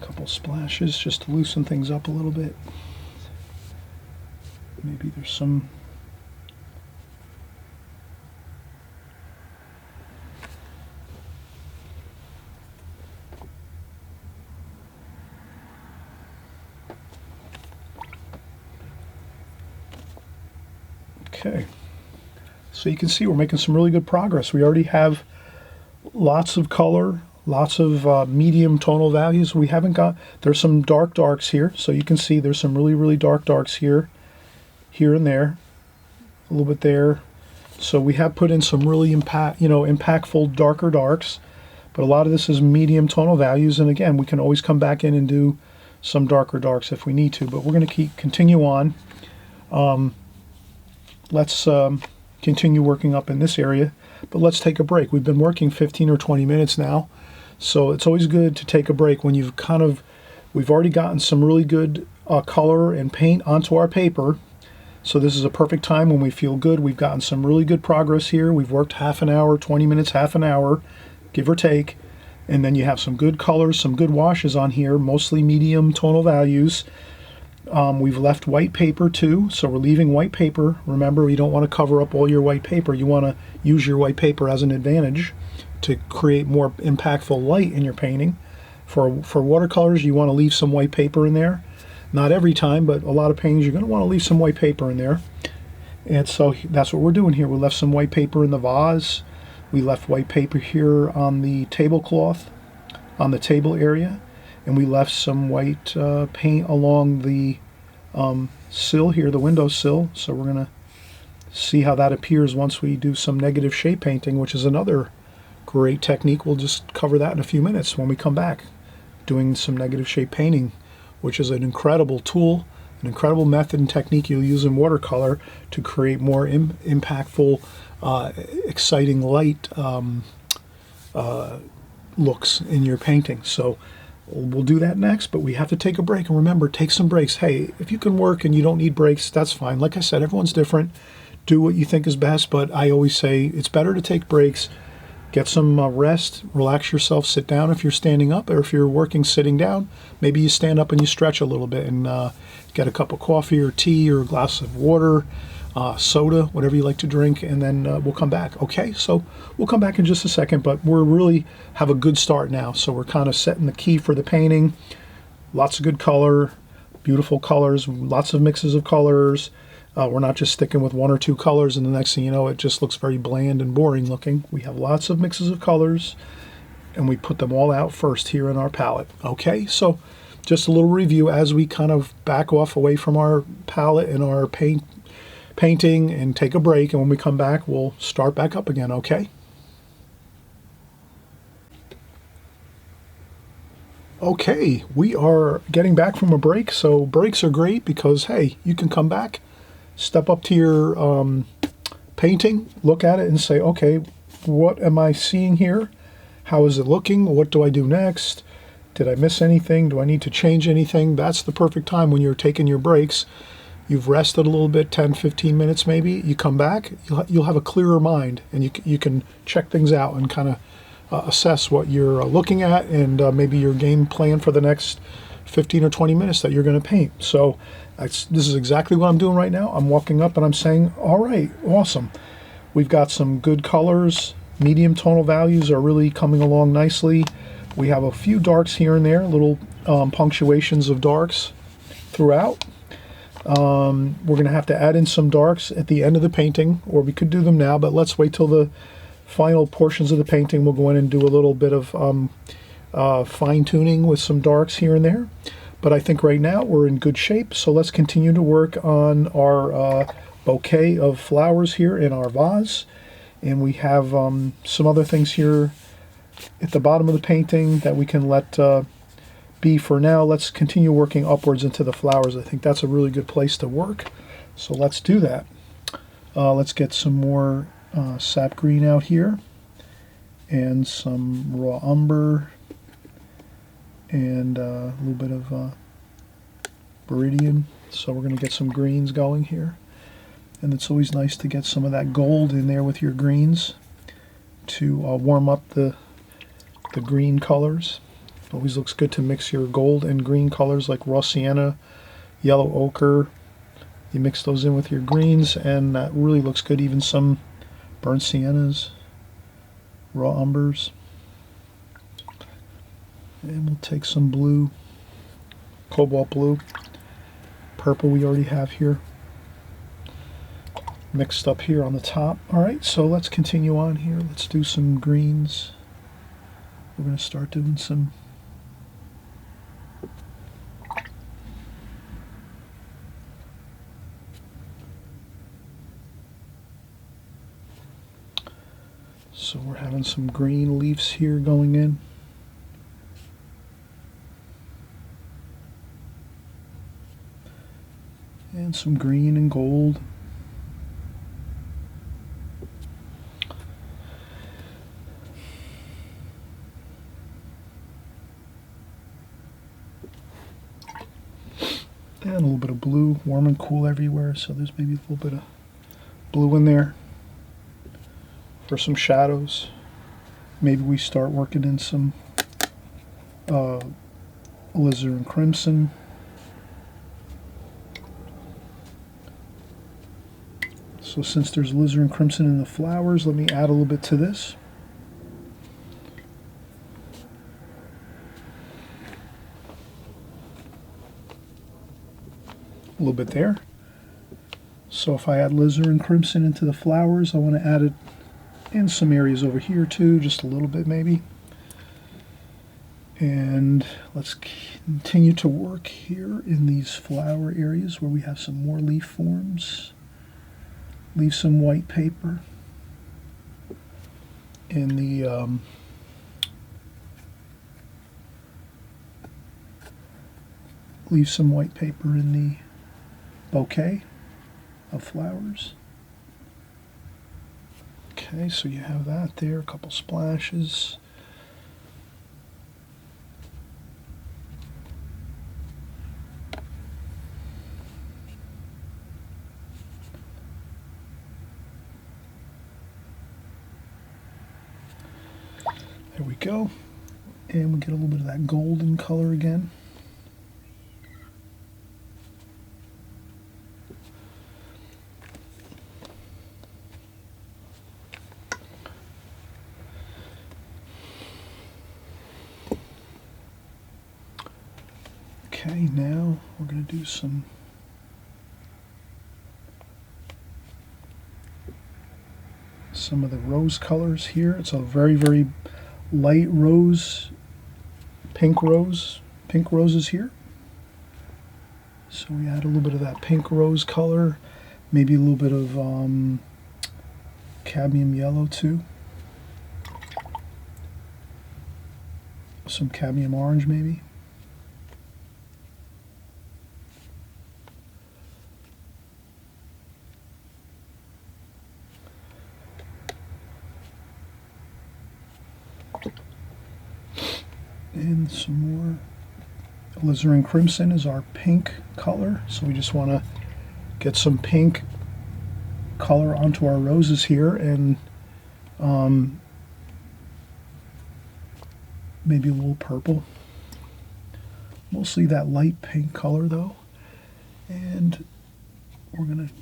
A couple splashes just to loosen things up a little bit. Maybe there's some okay. So you can see we're making some really good progress. We already have lots of color, lots of medium tonal values. We haven't got, there's some darks here, so you can see there's some really darks here and there, a little bit there. So we have put in some really impactful darker darks, but a lot of this is medium tonal values. And again, we can always come back in and do some darker darks if we need to, but we're going to continue on. Let's continue working up in this area, but let's take a break. We've been working 15 or 20 minutes now, so it's always good to take a break when we've already gotten some really good color and paint onto our paper. So this is a perfect time when we feel good. We've gotten some really good progress here. We've worked half an hour, 20 minutes, half an hour, give or take, and then you have some good colors, some good washes on here, mostly medium tonal values. We've left white paper too, so we're leaving white paper. Remember, you don't want to cover up all your white paper. You want to use your white paper as an advantage to create more impactful light in your painting. For watercolors, you want to leave some white paper in there. Not every time, but a lot of paintings, you're going to want to leave some white paper in there. And so that's what we're doing here. We left some white paper in the vase. We left white paper here on the tablecloth, on the table area. And we left some white paint along the sill here, the window sill. So we're going to see how that appears once we do some negative shape painting, which is another great technique. We'll just cover that in a few minutes when we come back, doing some negative shape painting, which is an incredible tool, an incredible method and technique you'll use in watercolor to create more impactful, exciting light looks in your painting. So we'll do that next, but we have to take a break. And remember, take some breaks. Hey, if you can work and you don't need breaks, that's fine. Like I said, everyone's different. Do what you think is best, but I always say it's better to take breaks. Get some rest, relax yourself, sit down if you're standing up, or if you're working sitting down, maybe you stand up and you stretch a little bit and get a cup of coffee or tea or a glass of water, soda, whatever you like to drink, and then we'll come back. Okay, so we'll come back in just a second, but we're really have a good start now. So we're kind of setting the key for the painting. Lots of good color, beautiful colors, lots of mixes of colors. We're not just sticking with one or two colors and the next thing you know, it just looks very bland and boring looking. We have lots of mixes of colors and we put them all out first here in our palette. Okay, so just a little review as we kind of back off away from our palette and our painting and take a break, and when we come back we'll start back up again. Okay, we are getting back from a break. So breaks are great because hey, you can come back, step up to your painting, look at it and say, okay, what am I seeing here? How is it looking? What do I do next? Did I miss anything? Do I need to change anything? That's the perfect time when you're taking your breaks. You've rested a little bit, 10, 15 minutes maybe. You come back, you'll have a clearer mind, and you can check things out and kind of assess what you're looking at, and maybe your game plan for the next 15 or 20 minutes that you're going to paint. So this is exactly what I'm doing right now. I'm walking up and I'm saying, all right, awesome. We've got some good colors. Medium tonal values are really coming along nicely. We have a few darks here and there, little punctuations of darks throughout. We're going to have to add in some darks at the end of the painting, or we could do them now, but let's wait till the final portions of the painting. We'll go in and do a little bit of fine-tuning with some darks here and there. But I think right now we're in good shape, so let's continue to work on our bouquet of flowers here in our vase. And we have some other things here at the bottom of the painting that we can let be for now. Let's continue working upwards into the flowers. I think that's a really good place to work, so let's do that. Let's get some more sap green out here, and some raw umber, and a little bit of viridian. So we're going to get some greens going here, and it's always nice to get some of that gold in there with your greens to warm up the green colors. It always looks good to mix your gold and green colors like raw sienna, yellow ochre. You mix those in with your greens, and that really looks good. Even some burnt siennas, raw umbers. And we'll take some blue, cobalt blue, purple we already have here, mixed up here on the top. Alright, so let's continue on here. Let's do some greens. We're going to start doing some so we're having some green leaves here going in. And some green and gold. And a little bit of blue, warm and cool everywhere, so there's maybe a little bit of blue in there for some shadows. Maybe we start working in some alizarin crimson. So since there's alizarin crimson in the flowers, let me add a little bit to this. A little bit there. So if I add alizarin crimson into the flowers, I want to add it in some areas over here too, just a little bit maybe. And let's continue to work here in these flower areas where we have some more leaf forms. Leave some white paper in the leave some white paper in the bouquet of flowers. Okay, so you have that there, a couple splashes. There we go. And we get a little bit of that golden color again. Okay, now we're going to do some of the rose colors here. It's a very, very light rose, pink roses here. So we add a little bit of that pink rose color, maybe a little bit of cadmium yellow too. Some cadmium orange maybe. And some more alizarin crimson is our pink color, so we just want to get some pink color onto our roses here, and maybe a little purple. Mostly that light pink color though. And we're going to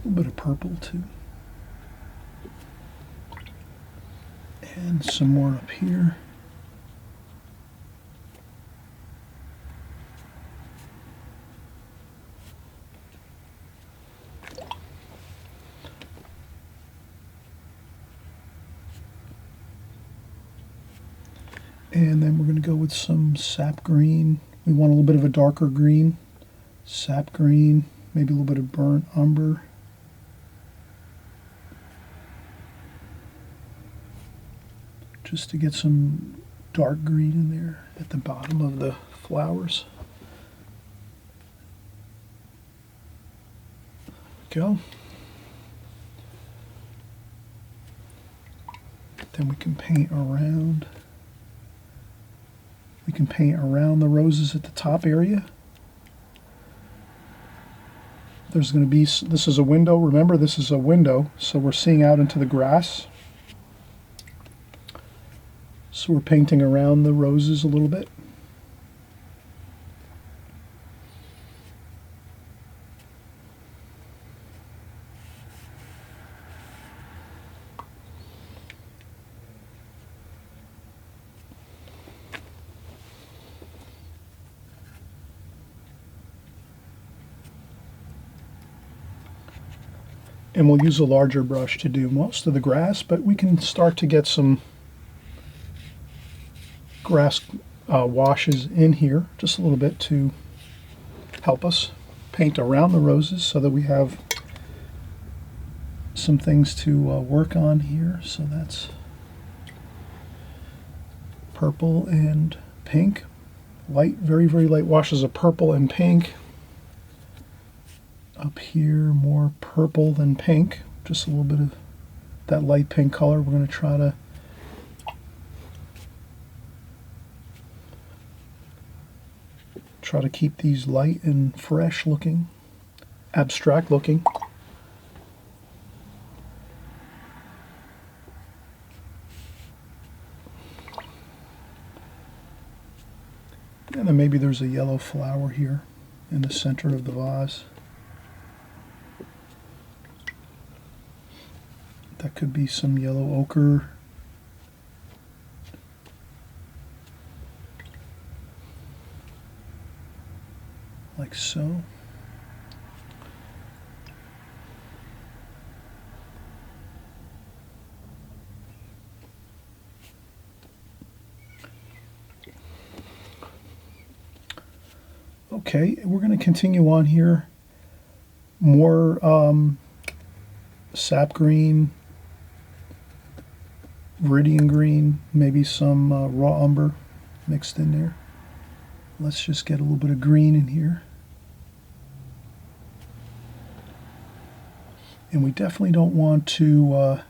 little bit of purple too. And some more up here. And then we're going to go with some sap green. We want a little bit of a darker green. Sap green, maybe a little bit of burnt umber. Just to get some dark green in there at the bottom of the flowers. Go. Then we can paint around. We can paint around the roses at the top area. There's going to be, this is a window, remember this is a window, so we're seeing out into the grass. So we're painting around the roses a little bit. And we'll use a larger brush to do most of the grass, but we can start to get some grass washes in here just a little bit to help us paint around the roses so that we have some things to work on here. So that's purple and pink. Light, very, very light washes of purple and pink. Up here, more purple than pink. Just a little bit of that light pink color. We're going to try to keep these light and fresh looking, abstract looking. And then maybe there's a yellow flower here in the center of the vase. That could be some yellow ochre. Like so. Okay, we're going to continue on here. More sap green, viridian green, maybe some raw umber mixed in there. Let's just get a little bit of green in here. And we definitely don't want to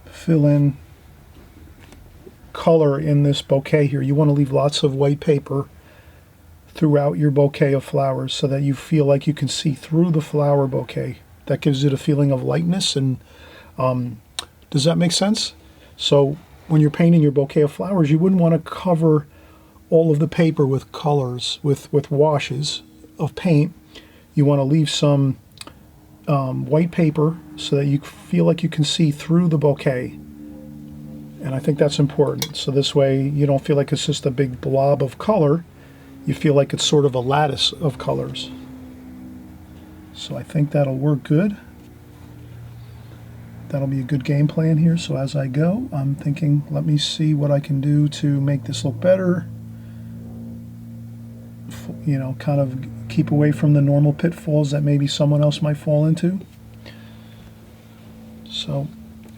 fill in color in this bouquet here. You want to leave lots of white paper throughout your bouquet of flowers so that you feel like you can see through the flower bouquet. That gives it a feeling of lightness. And does that make sense? So when you're painting your bouquet of flowers, you wouldn't want to cover all of the paper with colors, with washes of paint. You want to leave some white paper so that you feel like you can see through the bouquet. And I think that's important. So this way you don't feel like it's just a big blob of color. You feel like it's sort of a lattice of colors. So I think that'll work good. That'll be a good game plan here. So as I go, I'm thinking, let me see what I can do to make this look better. You know, kind of keep away from the normal pitfalls that maybe someone else might fall into. So,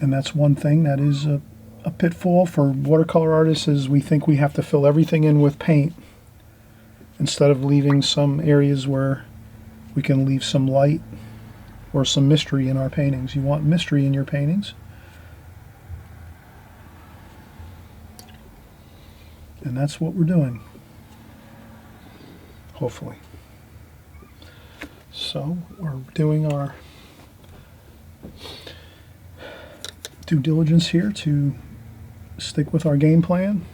and that's one thing that is a pitfall for watercolor artists, is we think we have to fill everything in with paint instead of leaving some areas where we can leave some light or some mystery in our paintings. You want mystery in your paintings. And that's what we're doing. Hopefully. So we're doing our due diligence here to stick with our game plan,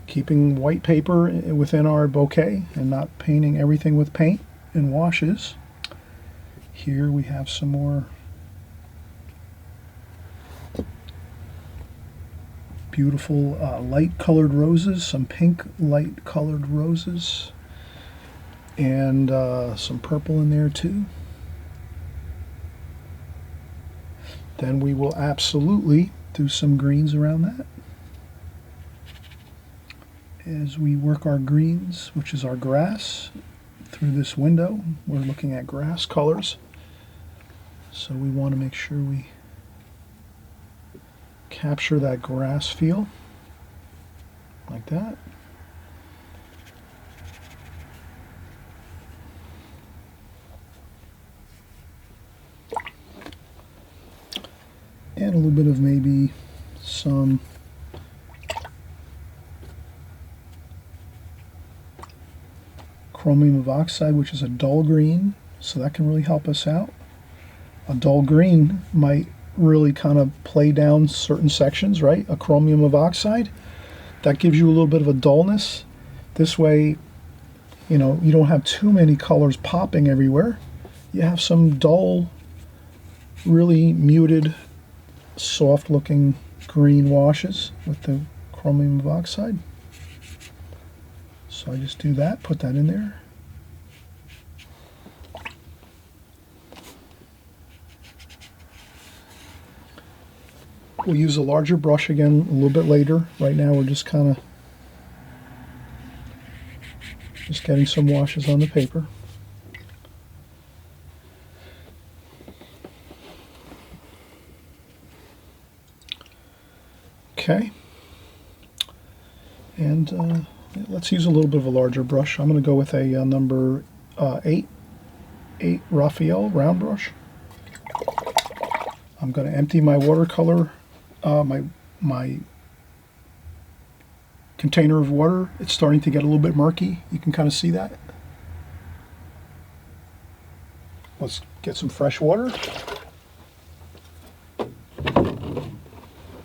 keeping white paper within our bouquet and not painting everything with paint and washes. Here we have some more beautiful light colored roses, some pink light colored roses, and some purple in there too. Then we will absolutely do some greens around that. As we work our greens, which is our grass, through this window, we're looking at grass colors. So we want to make sure we capture that grass feel, like that. And a little bit of maybe some chromium of oxide, which is a dull green, so that can really help us out. A dull green might really kind of play down certain sections, right? A chromium of oxide, that gives you a little bit of a dullness. This way, you know, you don't have too many colors popping everywhere. You have some dull, really muted, soft looking green washes with the chromium of oxide. So I just do that, put that in there. We'll use a larger brush again a little bit later. Right now we're just kind of getting some washes on the paper. Okay. And let's use a little bit of a larger brush. I'm going to go with a number 8 Raphael round brush. I'm going to empty my watercolor, my container of water. It's starting to get a little bit murky. You can kind of see that. Let's get some fresh water.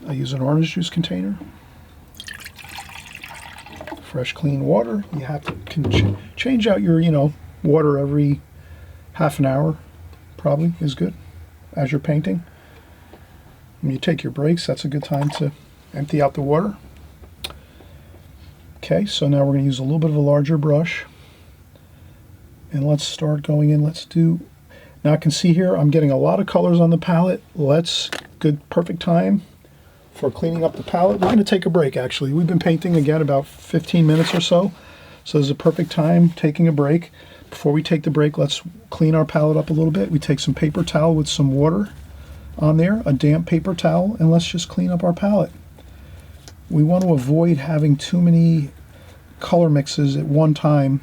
I use an orange juice container. Fresh, clean water. You have to change out your, water every half an hour, probably is good, as you're painting. When you take your breaks, that's a good time to empty out the water. Okay, so now we're going to use a little bit of a larger brush. And let's start going in. Now I can see here I'm getting a lot of colors on the palette. Perfect time for cleaning up the palette. We're going to take a break, actually. We've been painting again about 15 minutes or so. So this is a perfect time taking a break. Before we take the break, let's clean our palette up a little bit. We take some paper towel with some water on there, a damp paper towel, and let's just clean up our palette. We want to avoid having too many color mixes at one time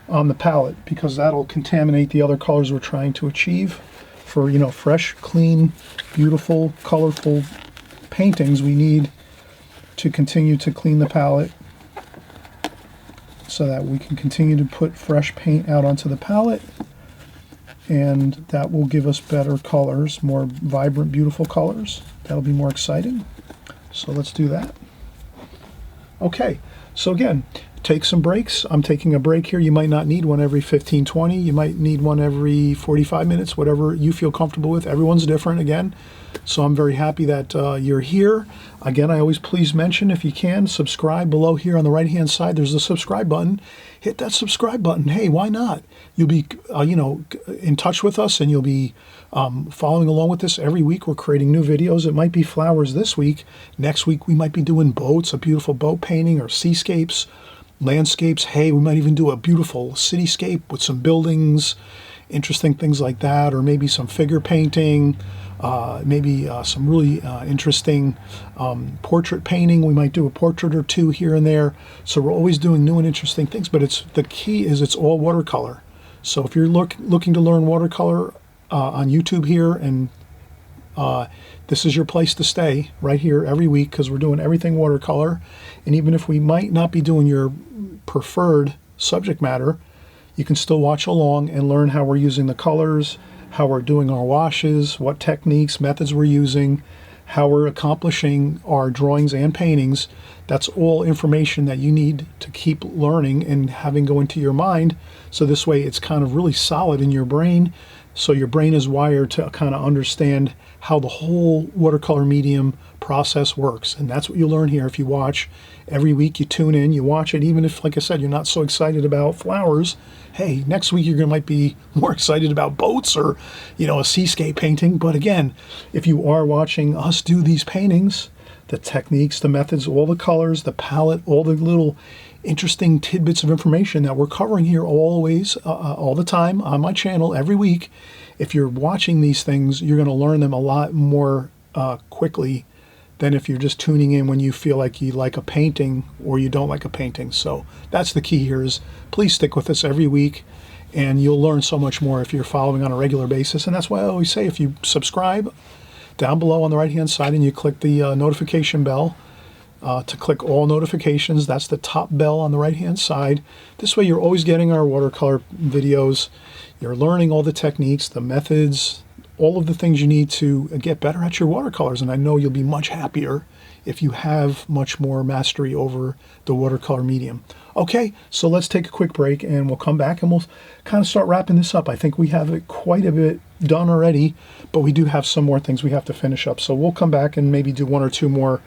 on the palette, because that'll contaminate the other colors we're trying to achieve. For, fresh, clean, beautiful, colorful paintings, we need to continue to clean the palette so that we can continue to put fresh paint out onto the palette, and that will give us better colors, more vibrant, beautiful colors. That'll be more exciting. So let's do that. Okay, so again, take some breaks. I'm taking a break here. You might not need one every 15, 20. You might need one every 45 minutes, whatever you feel comfortable with. Everyone's different again. So I'm very happy that you're here. Again, I always please mention, if you can, subscribe below here on the right-hand side. There's a subscribe button. Hit that subscribe button. Hey, why not? You'll be, in touch with us, and you'll be following along with this every week. We're creating new videos. It might be flowers this week. Next week, we might be doing boats, a beautiful boat painting, or seascapes, landscapes. Hey, we might even do a beautiful cityscape with some buildings, interesting things like that, or maybe some figure painting, maybe some really interesting portrait painting. We might do a portrait or two here and there. So we're always doing new and interesting things, but the key is it's all watercolor. So if you're looking to learn watercolor on YouTube here, and this is your place to stay right here every week, because we're doing everything watercolor. And even if we might not be doing your preferred subject matter, you can still watch along and learn how we're using the colors, how we're doing our washes, what techniques, methods we're using, how we're accomplishing our drawings and paintings. That's all information that you need to keep learning and having go into your mind. So this way it's kind of really solid in your brain, So your brain is wired to kind of understand how the whole watercolor medium process works. And that's what you learn here if you watch every week. You tune in, you watch it, even if, like I said, you're not so excited about flowers. Hey, next week might be more excited about boats or, a seascape painting. But again, if you are watching us do these paintings, the techniques, the methods, all the colors, the palette, all the little interesting tidbits of information that we're covering here always, all the time on my channel every week. If you're watching these things, you're going to learn them a lot more quickly than if you're just tuning in when you feel like you like a painting or you don't like a painting. So that's the key here is please stick with us every week and you'll learn so much more if you're following on a regular basis. And that's why I always say if you subscribe down below on the right hand side and you click the notification bell, to click all notifications. That's the top bell on the right hand side. This way you're always getting our watercolor videos. You're learning all the techniques, the methods, all of the things you need to get better at your watercolors. And I know you'll be much happier if you have much more mastery over the watercolor medium. Okay, so let's take a quick break and we'll come back and we'll kind of start wrapping this up. I think we have it quite a bit done already, but we do have some more things we have to finish up. So we'll come back and maybe do one or two more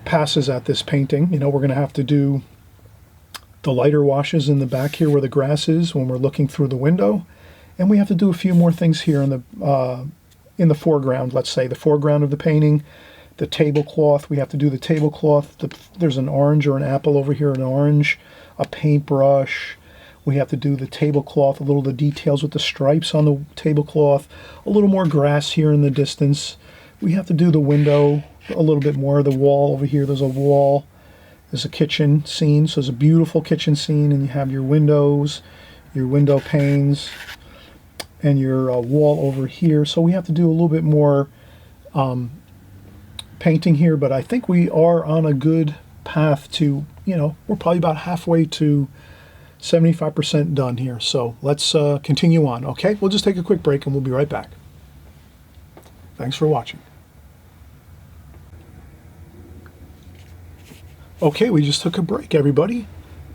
passes at this painting. We're going to have to do the lighter washes in the back here where the grass is when we're looking through the window, and we have to do a few more things here in the foreground. Let's say the foreground of the painting, the tablecloth. We have to do the tablecloth. There's an orange or an apple over here, an orange, a paintbrush. We have to do the tablecloth, a little of the details with the stripes on the tablecloth, a little more grass here in the distance. We have to do the window a little bit more. The wall over here, there's a wall. There's a kitchen scene. So there's a beautiful kitchen scene, and you have your windows, your window panes, and your wall over here. So we have to do a little bit more painting here, but I think we are on a good path to, we're probably about halfway to 75% done here. So let's continue on. Okay, we'll just take a quick break and we'll be right back. Thanks for watching. Okay, we just took a break, everybody.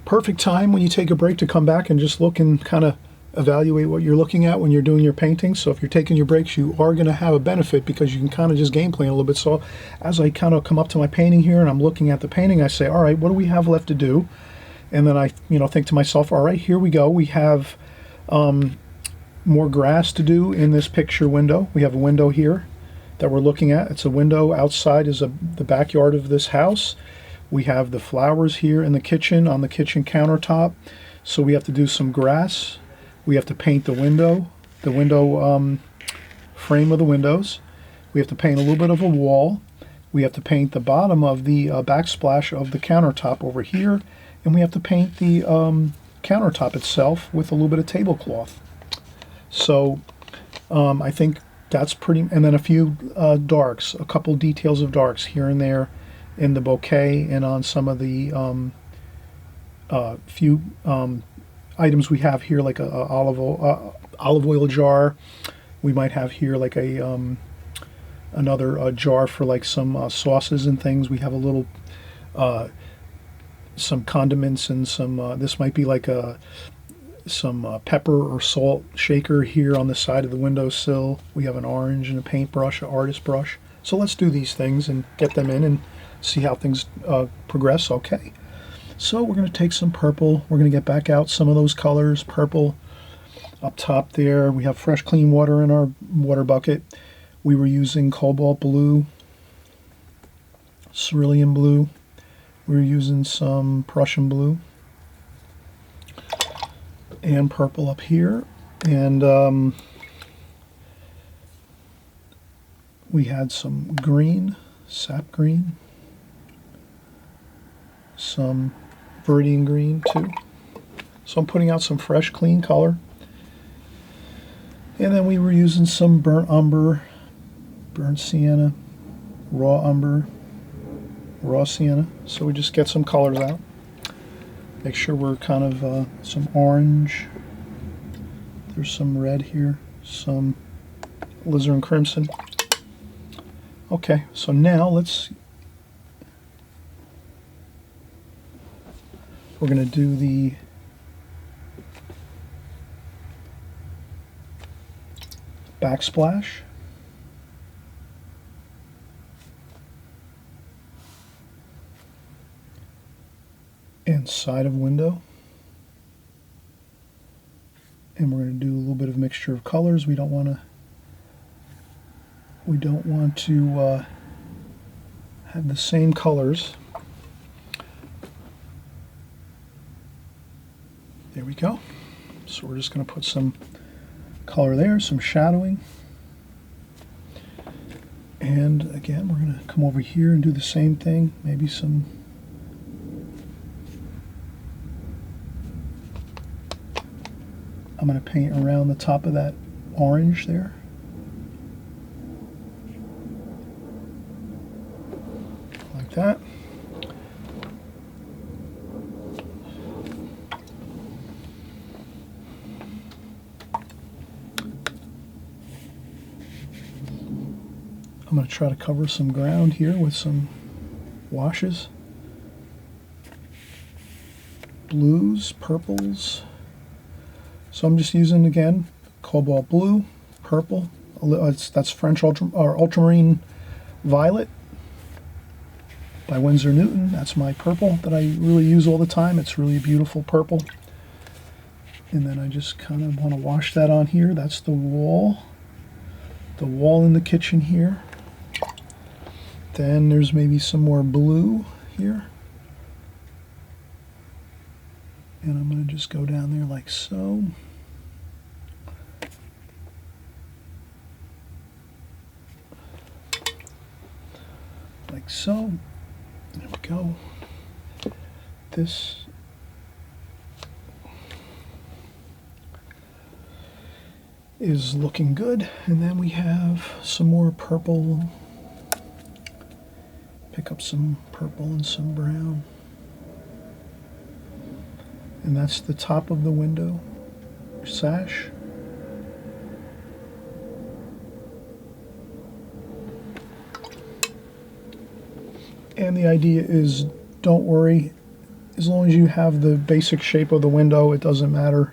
Perfect time when you take a break to come back and just look and kind of evaluate what you're looking at when you're doing your painting. So if you're taking your breaks, you are going to have a benefit because you can kind of just game plan a little bit. So as I kind of come up to my painting here and I'm looking at the painting, I say, all right, what do we have left to do? And then I, think to myself, all right, here we go. We have more grass to do in this picture window. We have a window here that we're looking at. It's a window outside is the backyard of this house. We have the flowers here in the kitchen on the kitchen countertop. So we have to do some grass. We have to paint the window frame of the windows. We have to paint a little bit of a wall. We have to paint the bottom of the backsplash of the countertop over here. And we have to paint the countertop itself with a little bit of tablecloth. So I think that's pretty, and then a few darks, a couple details of darks here and there in the bouquet and on some of the few items we have here, like a olive oil jar. We might have here like a another jar for like some sauces and things. We have a little some condiments and some this might be like some pepper or salt shaker here on the side of the windowsill. We have an orange and a paintbrush, an artist brush. So let's do these things and get them in and see how things progress. Okay, so we're going to take some purple. We're going to get back out some of those colors. Purple up top there. We have fresh clean water in our water bucket. We were using cobalt blue, cerulean blue. We're using some Prussian blue and purple up here, and we had some green, sap green, some viridian green too. So I'm putting out some fresh clean color, and then we were using some burnt umber, burnt sienna, raw umber, raw sienna. So we just get some colors out. Make sure we're kind of some orange. There's some red here, some alizarin crimson. Okay, so now we're going to do the backsplash. And side of window. And we're going to do a little bit of mixture of colors. We don't want to have the same colors. There we go. So we're just going to put some color there, some shadowing. And again, we're going to come over here and do the same thing. Maybe some I'm going to paint around the top of that orange there. Like that. I'm going to try to cover some ground here with some washes. Blues, purples. So I'm just using, again, cobalt blue, purple. That's French ultramarine violet by Winsor Newton. That's my purple that I really use all the time. It's really a beautiful purple. And then I just kind of want to wash that on here. That's the wall in the kitchen here. Then there's maybe some more blue here. And I'm going to just go down there like so. Like so. There we go. This is looking good. And then we have some more purple. Pick up some purple and some brown. And that's the top of the window sash. And the idea is, don't worry, as long as you have the basic shape of the window, it doesn't matter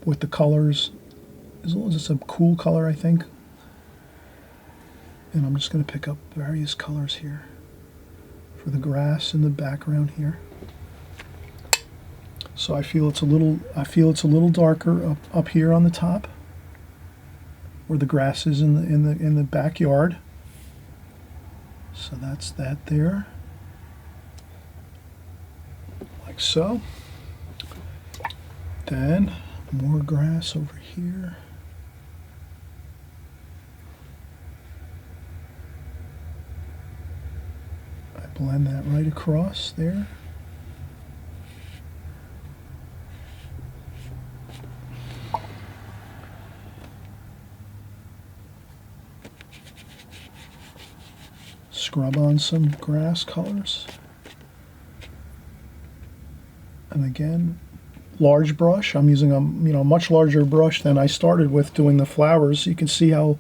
with the colors, as long as it's a cool color, I think. And I'm just going to pick up various colors here for the grass in the background here. So I feel it's a little darker up here on the top, where the grass is in the backyard. So that's that there, like so. Then more grass over here. I blend that right across there. Scrub on some grass colors. And again, large brush. I'm using a much larger brush than I started with doing the flowers. You can see how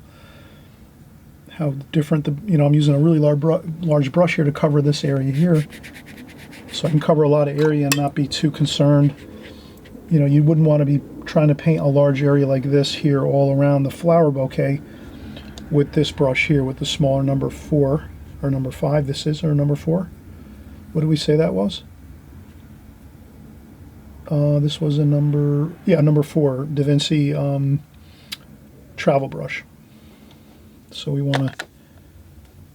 different I'm using a really large brush here to cover this area here, so I can cover a lot of area and not be too concerned. You wouldn't want to be trying to paint a large area like this here all around the flower bouquet with this brush here, with the smaller number 4 or number 5. This is, or number 4. What did we say that was? This was a number 4 Da Vinci travel brush. So we want to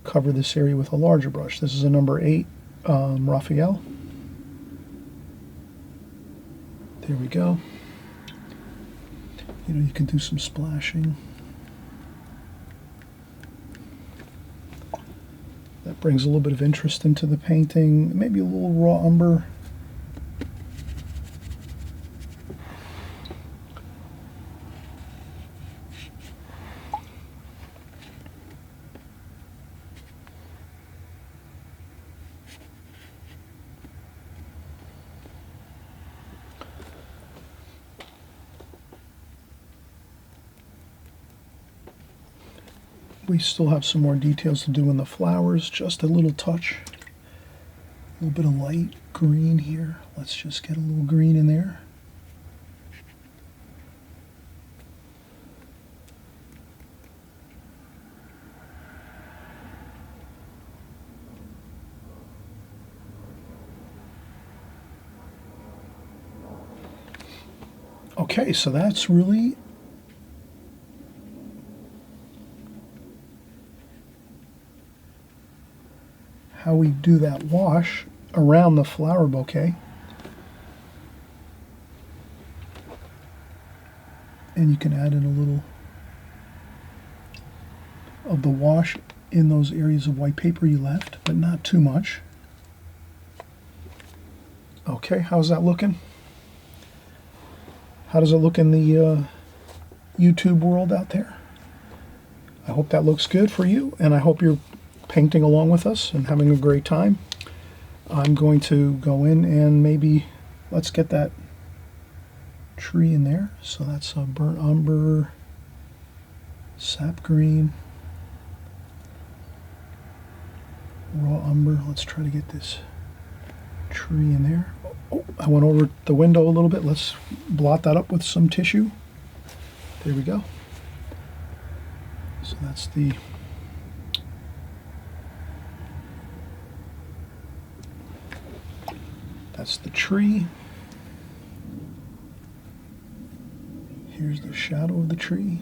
cover this area with a larger brush. This is a number 8 Raphael. There we go. You can do some splashing. That brings a little bit of interest into the painting. Maybe a little raw umber. We still have some more details to do in the flowers, just a little touch. A little bit of light green here. Let's just get a little green in there. Okay, so that's really how we do that wash around the flower bouquet. And you can add in a little of the wash in those areas of white paper you left, but not too much. Okay, how's that looking? How does it look in the YouTube world out there? I hope that looks good for you, and I hope you're painting along with us and having a great time. I'm going to go in and maybe let's get that tree in there. So that's a burnt umber, sap green, raw umber. Let's try to get this tree in there. Oh, I went over the window a little bit. Let's blot that up with some tissue. There we go. So that's the tree. Here's the shadow of the tree.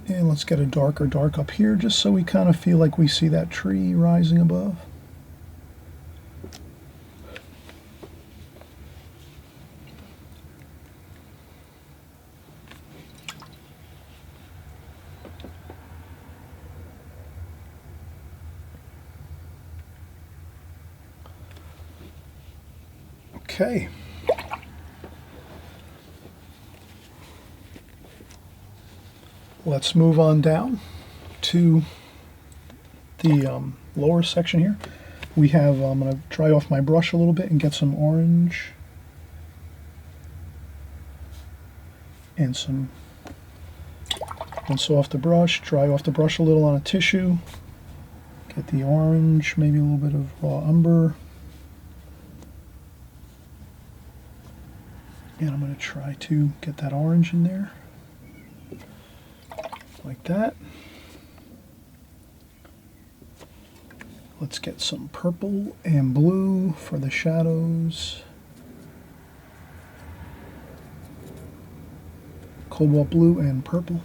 And let's get a darker dark up here just so we kind of feel like we see that tree rising above. Okay. Let's move on down to the lower section here. We have, I'm going to dry off my brush a little bit and get some orange and some, rinse off the brush, dry off the brush a little on a tissue, get the orange, maybe a little bit of raw umber. And I'm going to try to get that orange in there, like that. Let's get some purple and blue for the shadows. Cobalt blue and purple.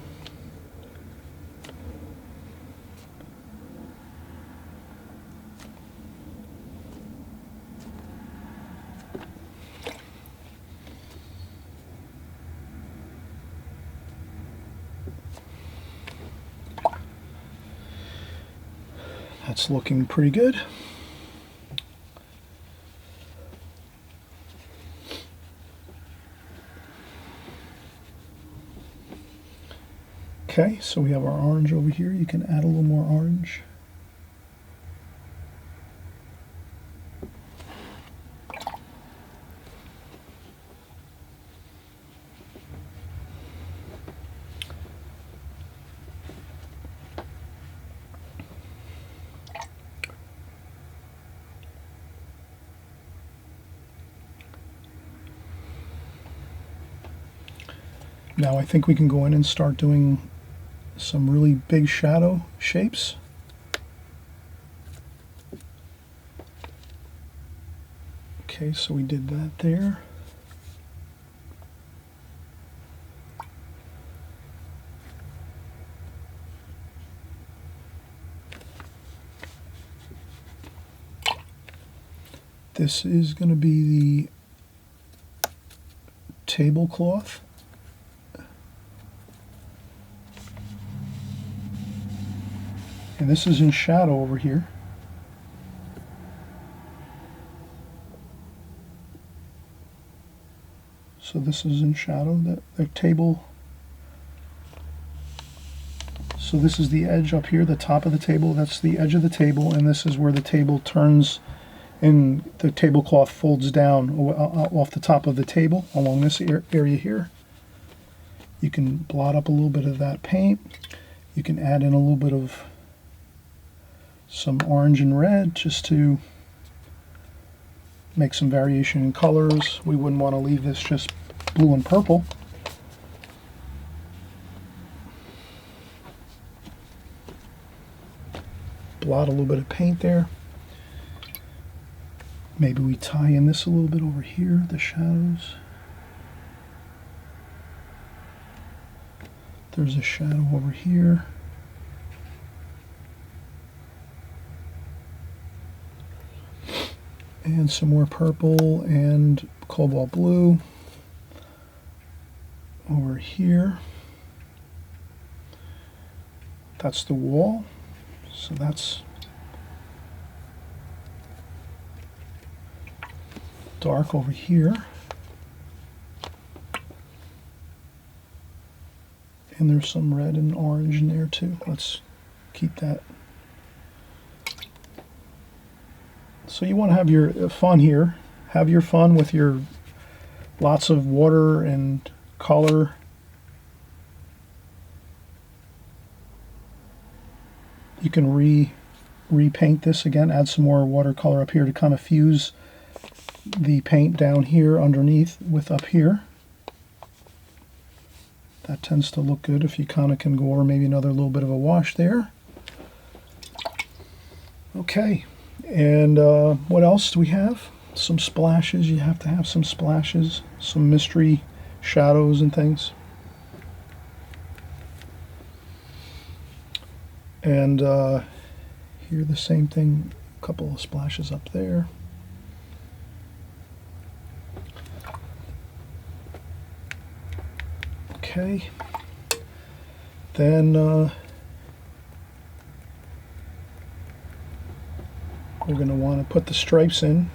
That's looking pretty good. Okay, so we have our orange over here. You can add a little more orange. Now I think we can go in and start doing some really big shadow shapes. Okay, so we did that there. This is going to be the tablecloth. And this is in shadow over here. So this is in shadow, the table. So this is the edge up here, the top of the table. That's the edge of the table, and this is where the table turns and the tablecloth folds down off the top of the table along this area here. You can blot up a little bit of that paint. You can add in a little bit of some orange and red just to make some variation in colors. We wouldn't want to leave this just blue and purple. Blot a little bit of paint there. Maybe we tie in this a little bit over here, the shadows. There's a shadow over here. And some more purple and cobalt blue over here. That's the wall. So that's dark over here. And there's some red and orange in there too. Let's keep that. So you want to have your fun here. Have your fun with your lots of water and color. You can repaint this again, add some more watercolor up here to kind of fuse the paint down here underneath with up here. That tends to look good if you kind of can go over maybe another little bit of a wash there. Okay, and what else do we have? Some splashes. You have to have some splashes, some mystery shadows and things. And here the same thing, a couple of splashes up there. Okay, then we're going to want to put the stripes in.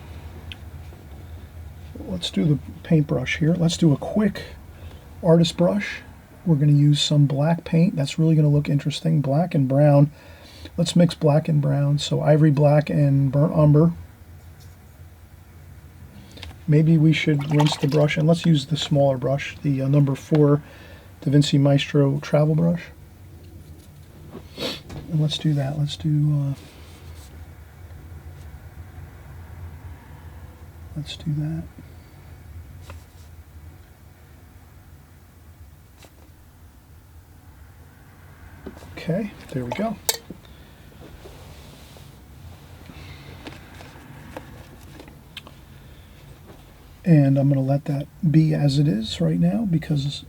Let's do the paintbrush here. Let's do a quick artist brush. We're going to use some black paint. That's really going to look interesting. Black and brown. Let's mix black and brown. So ivory black and burnt umber. Maybe we should rinse the brush, and let's use the smaller brush, the number 4 Da Vinci Maestro travel brush. And let's do that. Let's do that. Okay, there we go. And I'm going to let that be as it is right now, because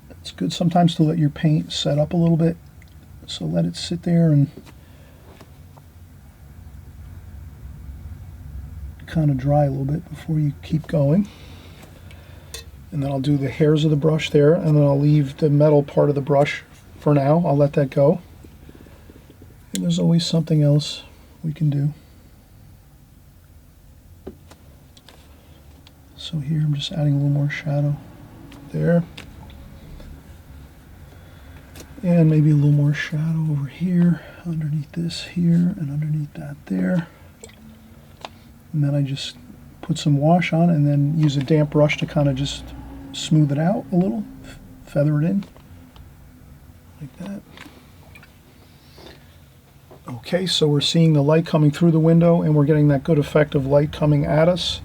it's good sometimes to let your paint set up a little bit. So let it sit there and kind of dry a little bit before you keep going. And then I'll do the hairs of the brush there, and then I'll leave the metal part of the brush for now. I'll let that go. And there's always something else we can do. So here I'm just adding a little more shadow there. And maybe a little more shadow over here, underneath this here, and underneath that there. And then I just put some wash on, and then use a damp brush to kind of just smooth it out a little, feather it in, like that. Okay, so we're seeing the light coming through the window, and we're getting that good effect of light coming at us,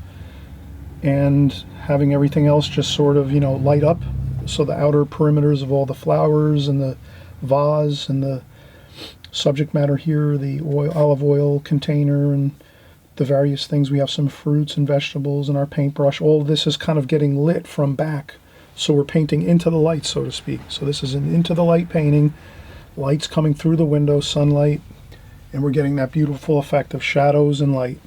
and having everything else just sort of, light up. So the outer perimeters of all the flowers and the vase and the subject matter here, the olive oil container and the various things. We have some fruits and vegetables in our paintbrush. All of this is kind of getting lit from back. So we're painting into the light, so to speak. So this is an into the light painting. Light's coming through the window, sunlight, and we're getting that beautiful effect of shadows and light.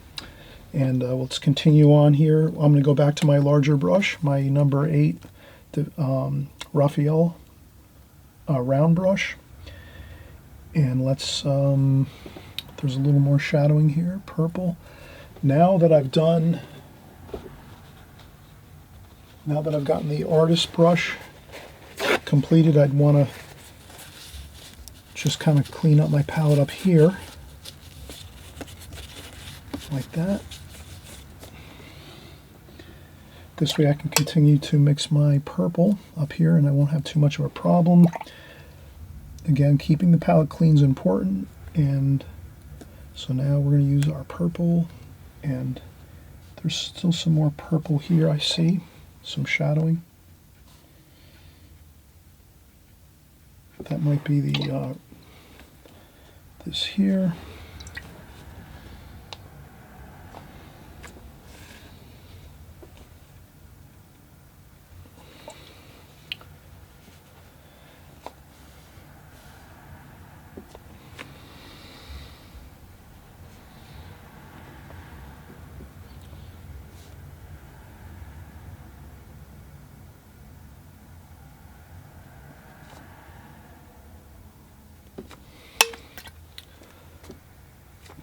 And let's continue on here. I'm going to go back to my larger brush, my number 8 Raphael round brush, and let's there's a little more shadowing here, purple. Now that I've gotten the artist brush completed, I'd want to just kind of clean up my palette up here like that. This way I can continue to mix my purple up here, and I won't have too much of a problem. Again, keeping the palette clean is important. And so now we're going to use our purple and There's still some more purple here, I see. Some shadowing. That might be the this here.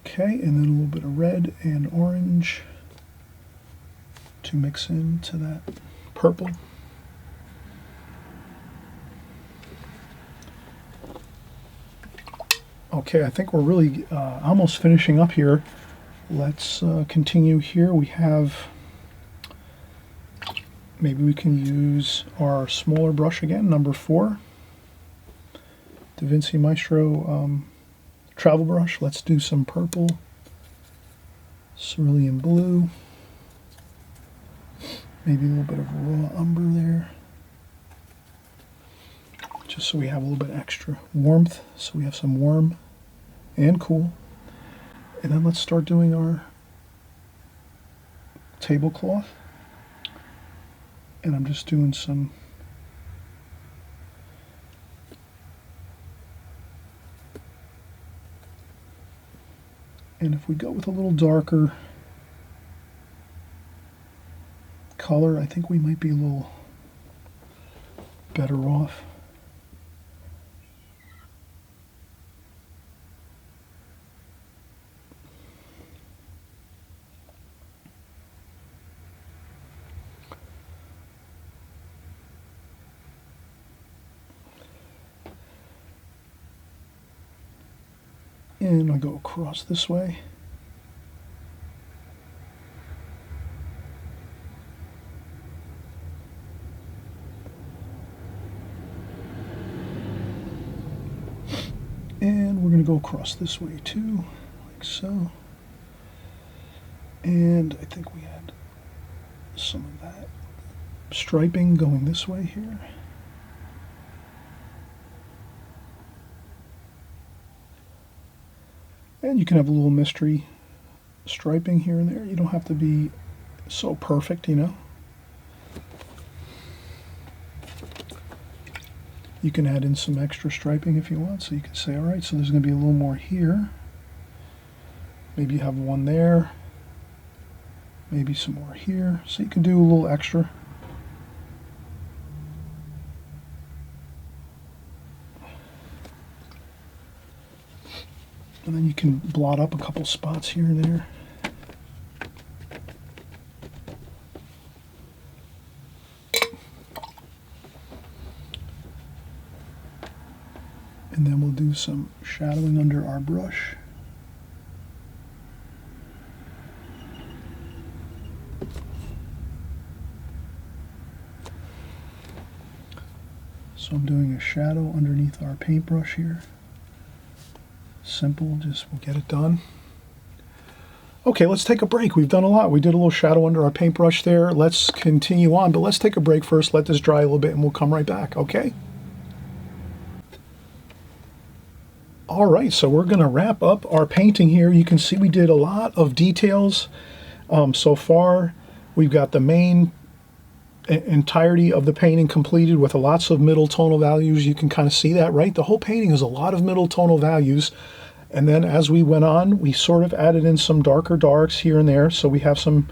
Okay, and then a little bit of red and orange to mix into that purple. Okay, I think we're really almost finishing up here. Let's continue here. We have, maybe we can use our smaller brush again, number 4. Da Vinci Maestro travel brush. Let's do some purple, cerulean blue, maybe a little bit of raw umber there, just so we have a little bit extra warmth, so we have some warm and cool. And then let's start doing our tablecloth, and I'm just doing some and if we go with a little darker color, I think we might be a little better off. And I go across this way. And we're going to go across this way too, like so. And I think we had some of that striping going this way here. And you can have a little mystery striping here and there. You don't have to be so perfect, you know. You can add in some extra striping if you want. So you can say, all right, so there's going to be a little more here. Maybe you have one there. Maybe some more here. So you can do a little extra. And then you can blot up a couple spots here and there. And then we'll do some shadowing under our brush. So I'm doing a shadow underneath our paintbrush here. Simple, just we'll get it done. Okay, let's take a break. We've done a lot. We did a little shadow under our paintbrush there. Let's continue on, but let's take a break first. Let this dry a little bit and we'll come right back, okay? All right, so we're gonna wrap up our painting here. You can see we did a lot of details so far. We've got the main entirety of the painting completed with lots of middle tonal values. You can kind of see that, right? The whole painting is a lot of middle tonal values. And then as we went on, we sort of added in some darker darks here and there. So we have some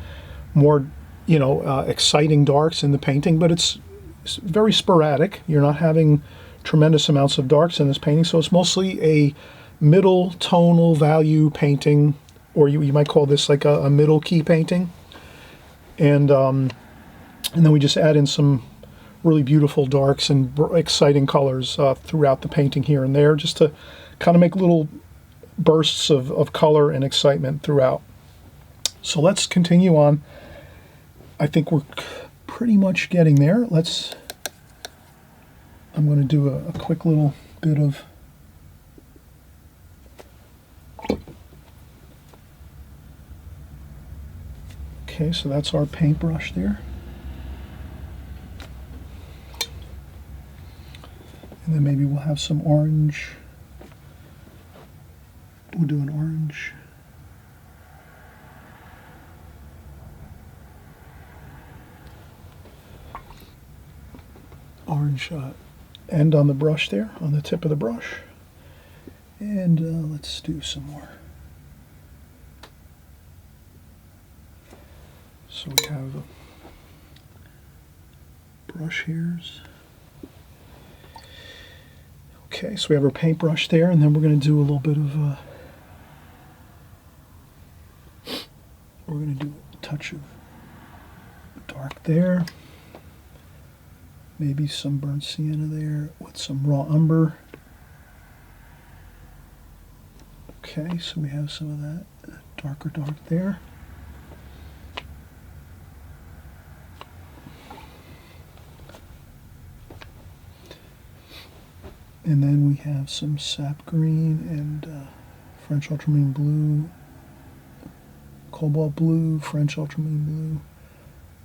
more, you know, exciting darks in the painting, but it's very sporadic. You're not having tremendous amounts of darks in this painting. So it's mostly a middle tonal value painting, or you might call this like a middle key painting. And then we just add in some really beautiful darks and exciting colors throughout the painting here and there, just to kind of make little bursts of color and excitement throughout. So let's continue on. I think we're pretty much getting there. I'm going to do a quick little bit of Okay, so that's our paintbrush there. And then maybe we'll have some orange. We'll do an orange. Orange end on the brush there, on the tip of the brush. And let's do some more. So we have brush hairs. Okay, so we have our paintbrush there, and then we're going to do a little bit of, we're going to do a touch of dark there. Maybe some burnt sienna there with some raw umber. Okay, so we have some of that darker dark there. And then we have some sap green and French ultramarine blue, cobalt blue, French ultramarine blue,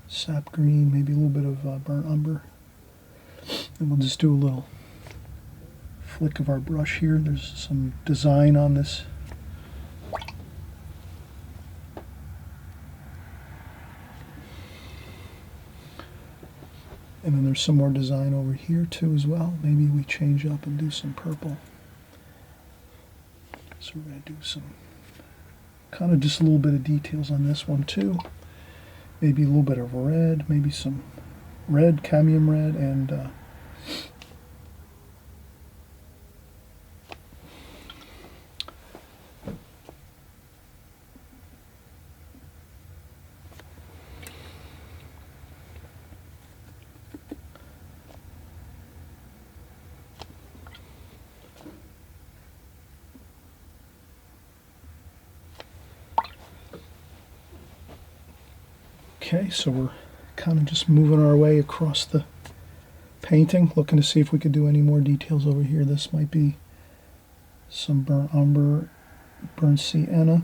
sap green, maybe a little bit of burnt umber. And we'll just do a little flick of our brush here. There's some design on this. And then there's some more design over here too as well. Maybe we change up and do some purple. So we're going to do some kind of just a little bit of details on this one too. Maybe a little bit of red, maybe some red, cadmium red, and okay, so we're kind of just moving our way across the painting, looking to see if we could do any more details over here. This might be some burnt umber, burnt sienna,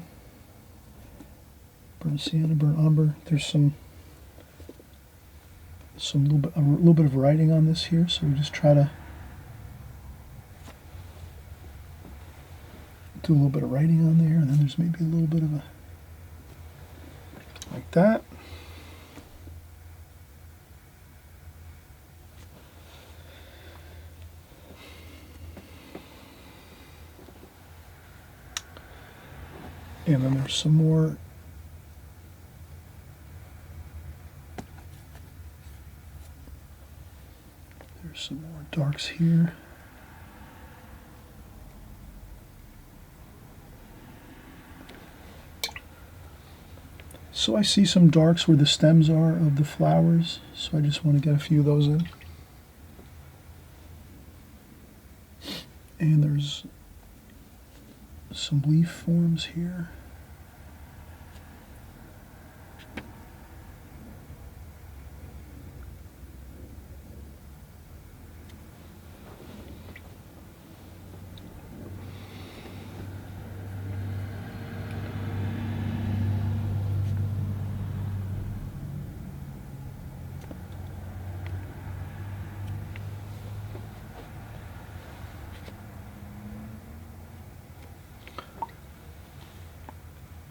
burnt umber. There's a little bit of writing on this here, so we just try to do a little bit of writing on there, and then there's maybe a little bit of a, like that. And then there's some more darks here. So I see some darks where the stems are of the flowers, so I just want to get a few of those in. And there's some leaf forms here.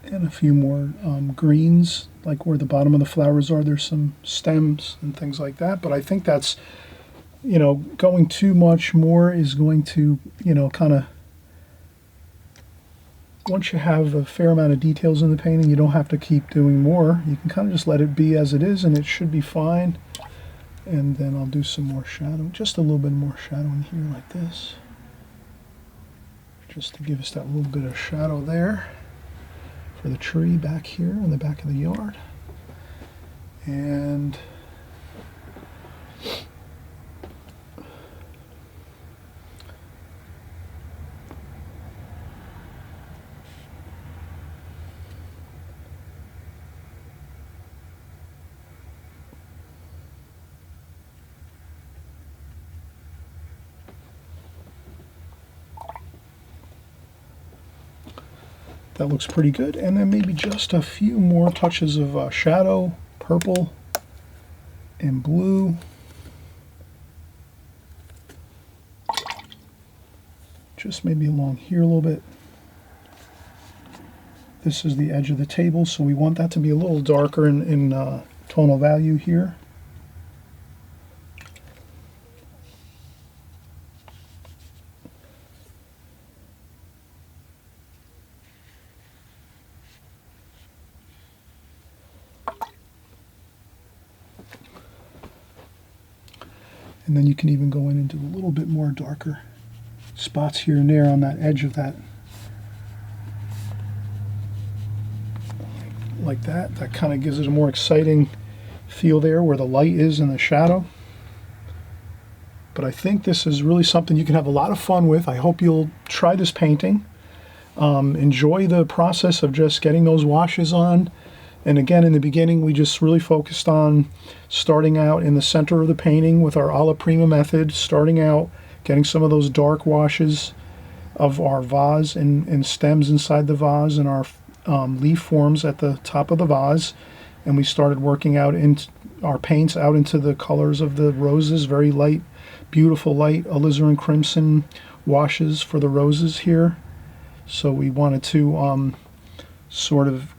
And a few more greens, like where the bottom of the flowers are. There's some stems and things like that. But I think that's, going too much more is going to, kind of, once you have a fair amount of details in the painting, you don't have to keep doing more. You can kind of just let it be as it is, and it should be fine. And then I'll do some more shadow, just a little bit more shadow in here like this, just to give us that little bit of shadow there for the tree back here in the back of the yard. And That looks pretty good. And then maybe just a few more touches of shadow, purple and blue. Just maybe along here a little bit. This is the edge of the table, so we want that to be a little darker in tonal value here. And then you can even go in and do a little bit more darker spots here and there on that edge of that. Like that. That kind of gives it a more exciting feel there where the light is in the shadow. But I think this is really something you can have a lot of fun with. I hope you'll try this painting. Enjoy the process of just getting those washes on. And again, in the beginning, we just really focused on starting out in the center of the painting with our alla prima method, starting out, getting some of those dark washes of our vase and stems inside the vase and our leaf forms at the top of the vase. And we started working out into our paints out into the colors of the roses, very light, beautiful light alizarin crimson washes for the roses here. So we wanted to sort of,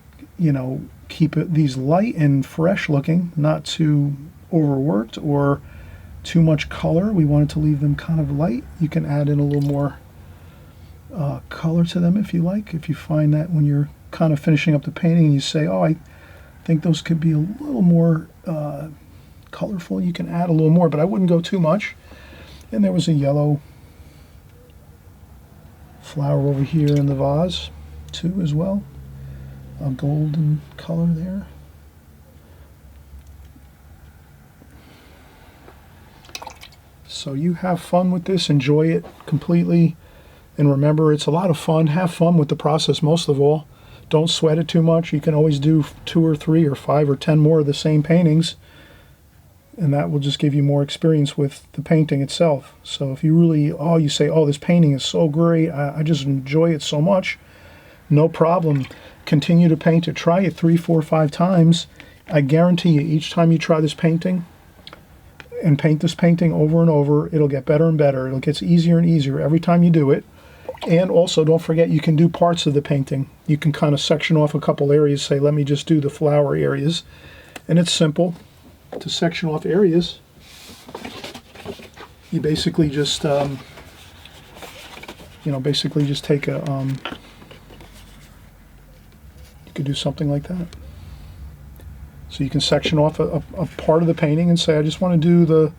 keep these light and fresh looking, not too overworked or too much color. We wanted to leave them kind of light. You can add in a little more color to them if you like. If you find that when you're kind of finishing up the painting and you say, oh, I think those could be a little more colorful, you can add a little more, but I wouldn't go too much. And there was a yellow flower over here in the vase too as well. A golden color there. So you have fun with this, enjoy it completely, and remember it's a lot of fun. Have fun with the process most of all. Don't sweat it too much. You can always do 2 or 3 or 5 or 10 more of the same paintings, and that will just give you more experience with the painting itself. So if you really, you say, oh, this painting is so great, I just enjoy it so much, no problem. Continue to paint it. Try it 3, 4, 5 times. I guarantee you, each time you try this painting and paint this painting over and over, it'll get better and better. It'll get easier and easier every time you do it. And also, don't forget, you can do parts of the painting. You can kind of section off a couple areas, say, let me just do the flower areas. And it's simple to section off areas. You basically just, take a, you could do something like that. So you can section off a part of the painting and say, I just want to do the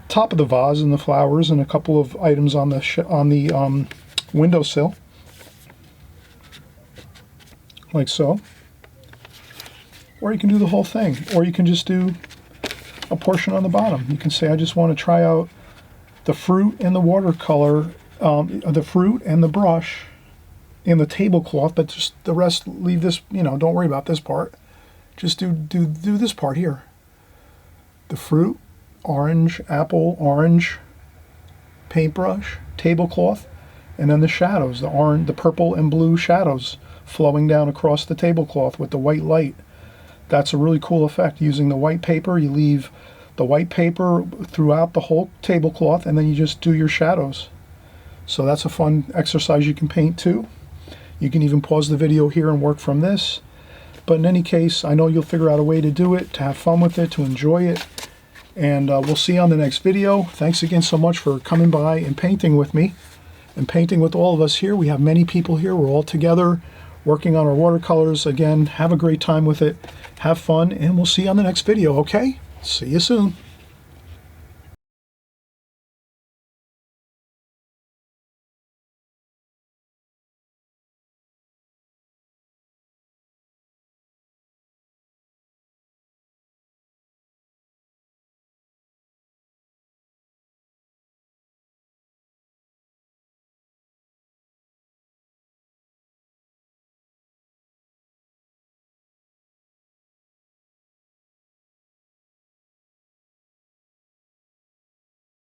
top of the vase and the flowers and a couple of items on the windowsill, like so. Or you can do the whole thing, or you can just do a portion on the bottom. You can say, I just want to try out the fruit and the watercolor, the fruit and the brush and the tablecloth, but just the rest, leave this, don't worry about this part. Just do this part here. The fruit, orange, apple, orange, paintbrush, tablecloth, and then the shadows, the orange, the purple and blue shadows flowing down across the tablecloth with the white light. That's a really cool effect. Using the white paper, you leave the white paper throughout the whole tablecloth, and then you just do your shadows. So that's a fun exercise you can paint too. You can even pause the video here and work from this. But in any case, I know you'll figure out a way to do it, to have fun with it, to enjoy it. And we'll see you on the next video. Thanks again so much for coming by and painting with me and painting with all of us here. We have many people here. We're all together working on our watercolors. Again, have a great time with it. Have fun, and we'll see you on the next video, okay? See you soon.